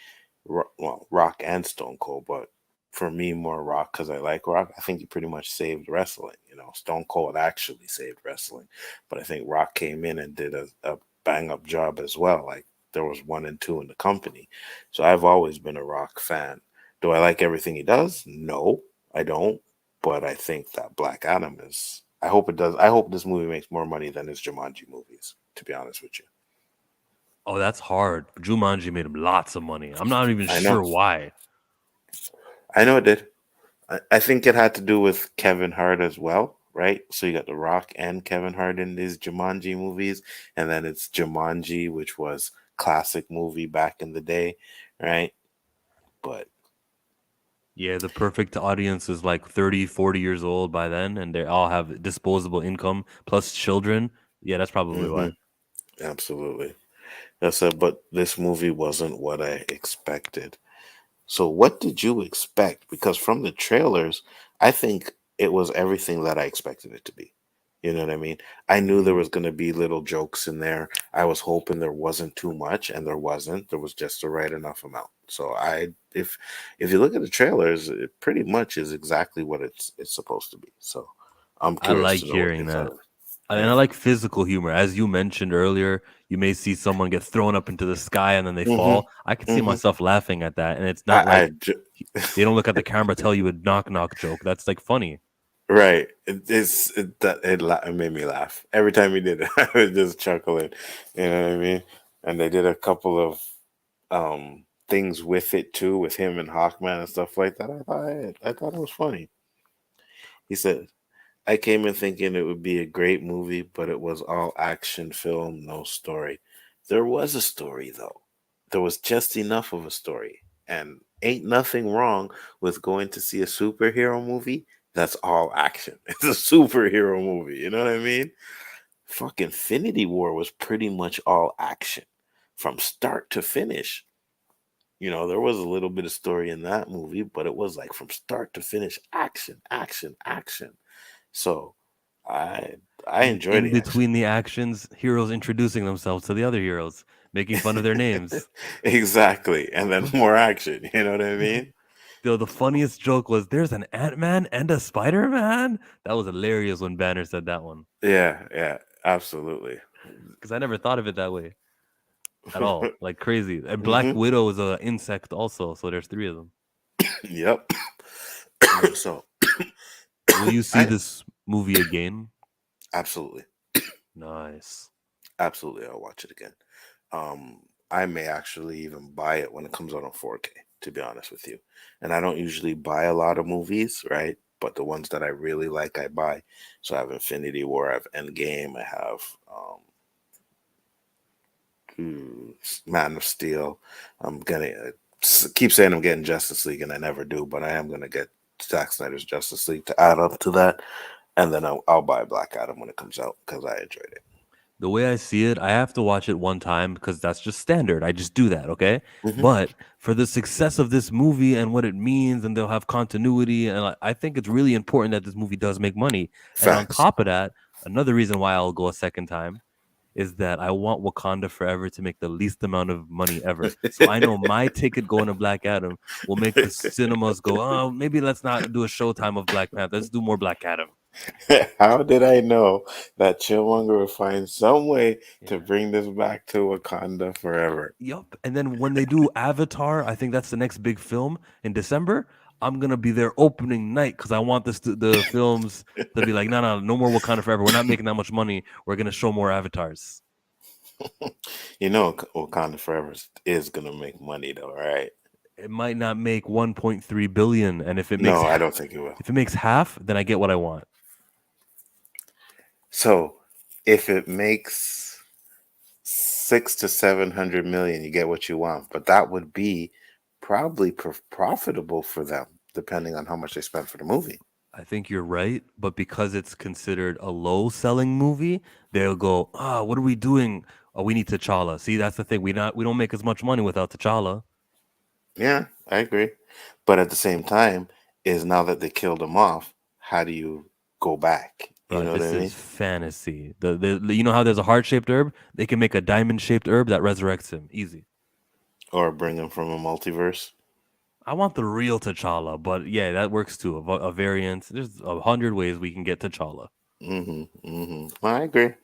well, rock and Stone Cold, but for me more rock because I like rock. I think he pretty much saved wrestling. You know, Stone Cold actually saved wrestling, but I think Rock came in and did a bang up job as well. Like there was 1 and 2 in the company, so I've always been a rock fan. Do I like everything he does? No, I don't. But I think that Black Adam is. I hope it does. I hope this movie makes more money than his Jumanji movies. To be honest with you. Oh, that's hard. Jumanji made him lots of money. I'm not even I know. sure why. I know it did. I think it had to do with Kevin Hart as well, right? So you got The Rock and Kevin Hart in these Jumanji movies, and then it's Jumanji, which was classic movie back in the day, right? But Yeah, the perfect audience is like 30, 40 years old by then, and they all have disposable income plus children. Yeah, that's probably why. absolutely, that's it. But this movie wasn't what I expected. So what did you expect? Because from the trailers, I think it was everything that I expected it to be. You know what I mean? I knew there was going to be little jokes in there. I was hoping there wasn't too much, and there wasn't. There was just the right enough amount. So if you look at the trailers, it pretty much is exactly what it's supposed to be. So I'm I curious like to know what hearing you thought that. of it. And Yeah. I like physical humor. As you mentioned earlier, you may see someone get thrown up into the sky and then they hmm fall. I could see hmm myself laughing at that. And it's not I like they don't look at the camera, tell you a knock knock joke. That's like funny. Right. It made me laugh every time he did it. I was just chuckling. You know what I mean? And they did a couple of things with it too, with him and Hawkman and stuff like that. I thought it was funny. He said, "I came in thinking it would be a great movie, but it was all action film, no story. There was a story though. There was just enough of a story, and ain't nothing wrong with going to see a superhero movie that's all action. It's a superhero movie. You know what I mean? Fucking Infinity War was pretty much all action from start to finish. You know, there was a little bit of story in that movie, but it was like from start to finish, action, action, action. So I I And enjoy in the action. between the actions, heroes introducing themselves to the other heroes, making fun of their names. Exactly. And then more action. You know what I mean? Though the funniest joke was there's an Ant-Man and a Spider-Man. That was hilarious when Banner said that one. Yeah, absolutely. Because I never thought of it that way at all. Like crazy. And Black hmm Widow is an insect also, so there's 3 of them. Yep. So Will you see I this movie again? absolutely, Nice. absolutely, I'll watch it again. I may actually even buy it when it comes out on 4K, to be honest with you. And I don't usually buy a lot of movies, right? But the ones that I really like, I buy. So I have Infinity War, I have Endgame, I have Man of Steel. I'm gonna keep saying I'm getting Justice League, and I never do, but I am gonna get Zack Snyder's Justice League to add up to that, and then I'll buy Black Adam when it comes out because I enjoyed it. The way I see it, I have to watch it one time because that's just standard. I just do that, okay? hmm But for the success of this movie and what it means, and they'll have continuity, and I think it's really important that this movie does make money. And on Facts. top of that, another reason why I'll go a second time is that I want Wakanda Forever to make the least amount of money ever. So I know my ticket going to Black Adam will make the cinemas go, oh, maybe let's not do a showtime of Black Panther. Let's do more Black Adam. How did I know that Chillmonger would find some way to Yeah. bring this back to Wakanda forever? Yup. And then when they do Avatar, I think that's the next big film in December. I'm gonna be there opening night because I want the films to be like, no more Wakanda Forever. We're not making that much money. We're gonna show more avatars. You know, Wakanda forever is gonna make money, though, right? It might not make 1.3 billion, and if it makes No, I don't think it will. if it makes half, then I get what I want. So, if it makes 600 to 700 million, you get what you want, but that would be probably profitable for them, depending on how much they spend for the movie. I think you're right, but because it's considered a low-selling movie, they'll go, what are we doing? Oh, we need T'Challa. See, that's the thing. We don't make as much money without T'Challa. Yeah, I agree. But at the same time, is now that they killed him off, how do you go back? You Bro, know what this I mean? is fantasy. The you know how there's a heart-shaped herb? They can make a diamond-shaped herb that resurrects him. Easy. Or bring him from a multiverse. I want the real T'Challa, but yeah, that works too. A variant. There's 100 ways we can get T'Challa. Well, I agree.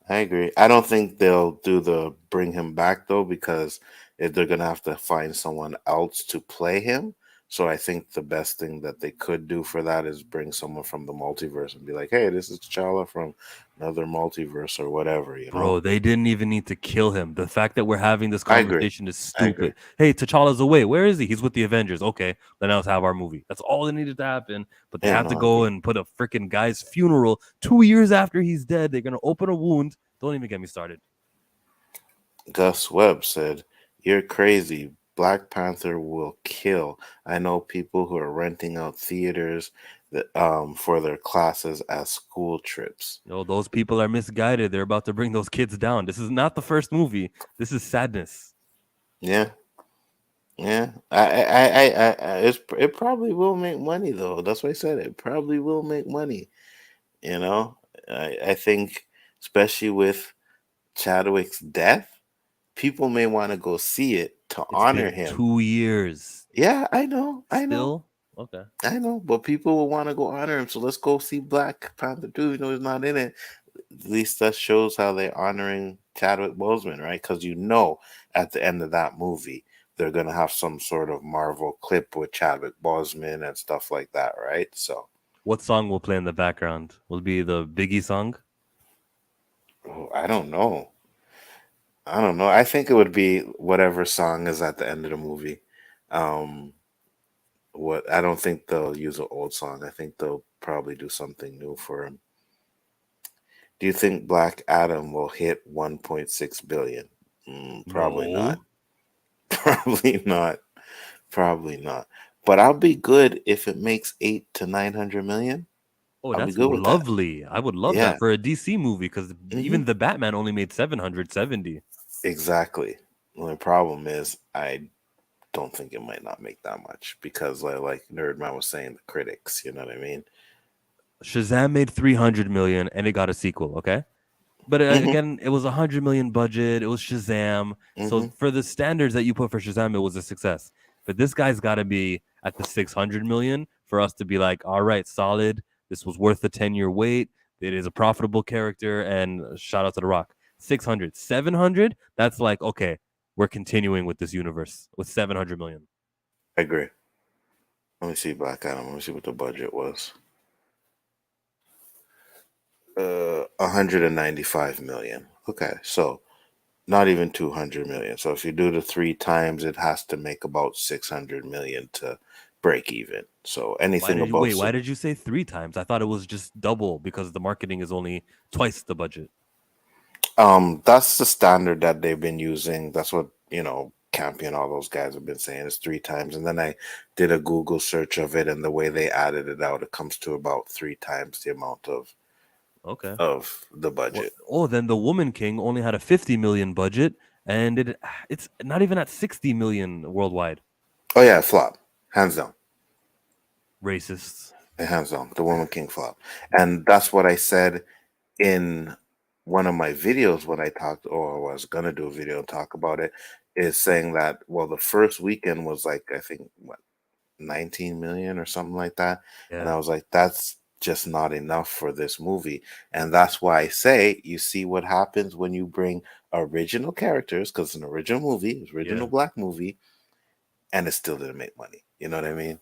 I agree. I don't think they'll do the bring him back though, because they're gonna have to find someone else to play him. So I think the best thing that they could do for that is bring someone from the multiverse and be like, "Hey, this is T'Challa from another multiverse or whatever." You know? Bro, they didn't even need to kill him. The fact that we're having this I agree. conversation is I agree. stupid. Hey, T'Challa's away. Where is he? He's with the Avengers. Okay, then let's have our movie. That's all that needed to happen. But they Yeah, have no, to I go agree. and put a freaking guy's funeral 2 years after he's dead. They're gonna open a wound. Don't even get me started. Gus Webb said, "You're crazy. Black Panther will kill. I know people who are renting out theaters that for their classes as school trips." Yo, those people are misguided. They're about to bring those kids down. This is not the first movie. This is sadness. Yeah, yeah. It probably will make money though. That's why I said it probably will make money. You know, I think especially with Chadwick's death, people may want to go see it to It's honor been him. 2 years. Yeah, I know, Still? Okay. I know, but people will want to go honor him. So let's go see Black Panther 2. You know, he's not in it. At least that shows how they're honoring Chadwick Boseman, right? Because you know, at the end of that movie, they're gonna have some sort of Marvel clip with Chadwick Boseman and stuff like that, right? So, What song will play in the background? Will it be the Biggie song? I don't know. I don't know. I think it would be whatever song is at the end of the movie. Um, what I don't think they'll use an old song. I think they'll probably do something new for him. Do you think Black Adam will hit 1.6 billion? Probably not. No. Probably not. Probably not. But I'll be good if it makes 800 to 900 million. Oh, I'll be that's good with that. lovely. I would love Yeah. that for a DC movie because hmm even the Batman only made 770. Exactly. The only problem is I don't think it might not make that much because, like Nerdman was saying, the critics. You know what I mean? Shazam made 300 million and it got a sequel, okay? But hmm again, it was 100 million budget. It was Shazam. So hmm for the standards that you put for Shazam, it was a success. But this guy's got to be at the 600 million for us to be like, all right, solid. This was worth the 10-year wait. It is a profitable character. And shout out to The Rock. 600, 700. That's like, okay, we're continuing with this universe with 700 million. I agree. Let me see Black Adam. Let me see what the budget was. 195 million. Okay, so not even 200 million. So if you do the 3 times, it has to make about 600 million to break even. So anything above Why did you say 3 times? I thought it was just double because the marketing is only twice the budget. that's the standard that they've been using. That's what Campy and all those guys have been saying is 3 times. And then I did a Google search of it, and the way they added it out, it comes to about 3 times the amount of Okay. the budget. Then the Woman King only had a 50 million budget, and it's not even at 60 million worldwide. Oh yeah, flop, hands down. Racists. Hands down, the Woman King flop, and that's what I said in one of my videos when I talked, or I was gonna do a video and talk about it, is saying that the first weekend was like I think what 19 million or something like that, and I Yeah. was like, that's just not enough for this movie, and that's why I say you see what happens when you bring original characters because it's an original movie, it's original Yeah. black movie, and it still didn't make money. You know what I mean?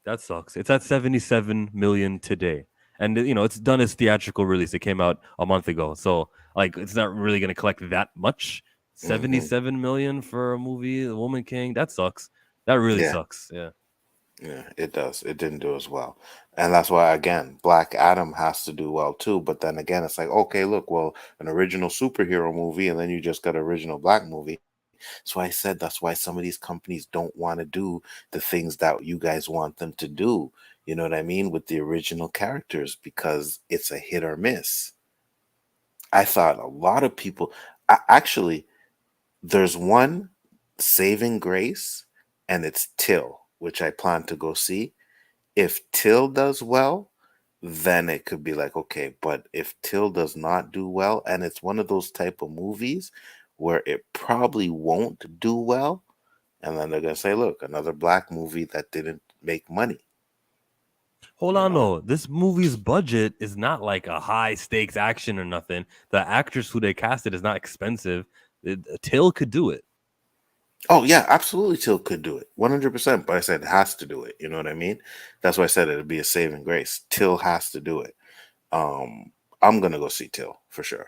That sucks. It's at 77 million today. And it's done its theatrical release. It came out a month ago. So like it's not really gonna collect that much. hmm 77 million for a movie, The Woman King. That sucks. That really Yeah. sucks. Yeah. Yeah, it does. It didn't do as well. And that's why, again, Black Adam has to do well too. But then again, it's like, okay, look, well, an original superhero movie, and then you just got an original black movie. So I said that's why some of these companies don't want to do the things that you guys want them to do. You know what I mean? With the original characters, because it's a hit or miss. I thought a lot of people, actually, there's one saving grace, and it's Till, which I plan to go see. If Till does well, then it could be like, okay, but if Till does not do well, and it's one of those type of movies where it probably won't do well, and then they're gonna say, look, another black movie that didn't make money. Hold on, though. This movie's budget is not like a high stakes action or nothing. The actress who they casted is not expensive. Till could do it. Oh yeah, absolutely. Till could do it 100%. But I said it has to do it. You know what I mean? That's why I said it'd be a saving grace. Till has to do it. I'm gonna go see Till for sure.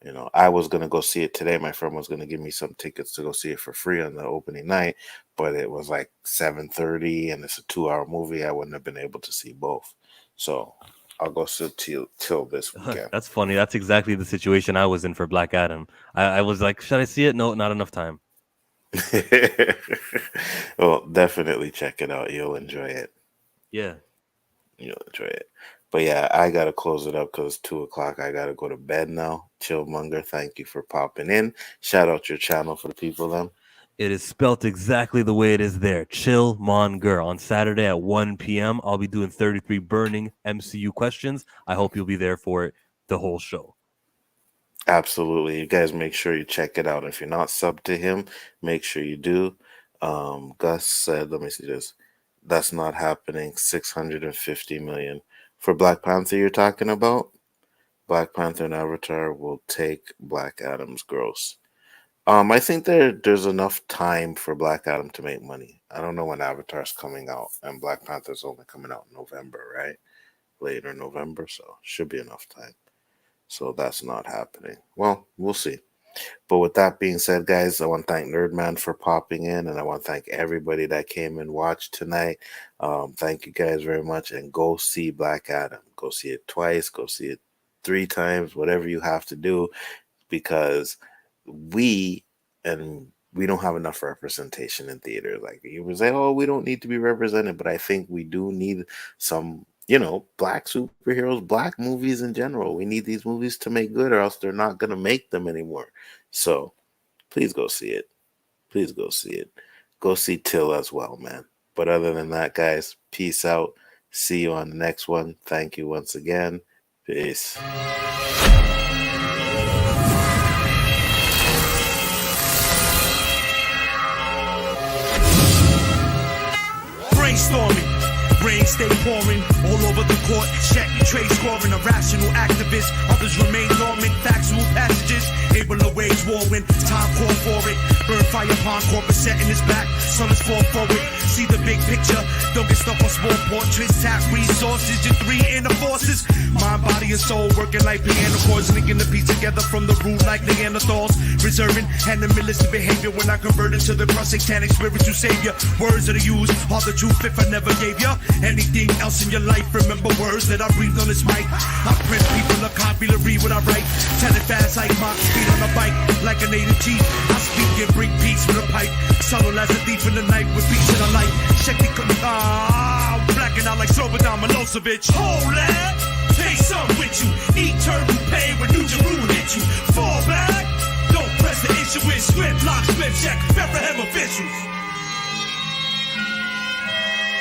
You know, I was gonna go see it today. My friend was gonna give me some tickets to go see it for free on the opening night, but it was like 7:30, and it's a 2-hour movie. I wouldn't have been able to see both. So I'll go see Till this weekend. That's funny. That's exactly the situation I was in for Black Adam. I was like, should I see it? No, not enough time. Well, definitely check it out. You'll enjoy it. Yeah. You'll enjoy it. But yeah, I gotta close it up because it's 2:00. I gotta go to bed now. Chillmonger, thank you for popping in. Shout out your channel for the people then. It is spelt exactly the way it is there. Chillmonger. On Saturday at 1 p.m. I'll be doing 33 burning MCU questions. I hope you'll be there for it the whole show. Absolutely. You guys make sure you check it out. If you're not subbed to him, make sure you do. Gus said, let me see this. That's not happening. 650 million. For Black Panther you're talking about? Black Panther and Avatar will take Black Adam's gross. I think there's enough time for Black Adam to make money. I don't know when Avatar's coming out, and Black Panther's only coming out in November, right? Later November, so should be enough time. So that's not happening. Well, we'll see. But with that being said, guys, I want to thank Nerdman for popping in, and I want to thank everybody that came and watched tonight. Thank you guys very much, and go see Black Adam. Go see it twice. Go see it 3 times, whatever you have to do, because we don't have enough representation in theater. Like you would say, oh, we don't need to be represented, but I think we do need some, black superheroes, black movies in general. We need these movies to make good, or else they're not going to make them anymore. So please go see it. Please go see it. Go see Till as well, man. But other than that, guys, peace out. See you on the next one. Thank you once again. Peace. Brainstorming, brains stay pouring all over the court. Check and trade scoring, irrational activists. Others remain dormant, factual passages. Able to wage war when time call for it. Burn fire upon corporate setting his back. Sun is fall forward. See the big picture. Don't get stuck on small portraits. Tap resources, your 3 inner forces. Mind, body, and soul working like piano chords. Linking the piece together from the root like Neanderthals. Reserving animalistic behavior when I convert into the cross satanic spiritual savior. Words that are used are the truth if I never gave ya anything else in your life. Remember words that I breathed on this mic. I print people a copy to read what I write. Tell it fast like Mach speed on a bike. Like a native chief, I speak and bring peace with a pipe. Subtle as a thief in the night with beats in the light. Check the I'm blacking out like Slobodan Milosevic. Hold that, take some with you. Eternal pain when New Jerusalem hit you. Fall back, don't press the issue with script, lock, split, check, Bethlehem officials.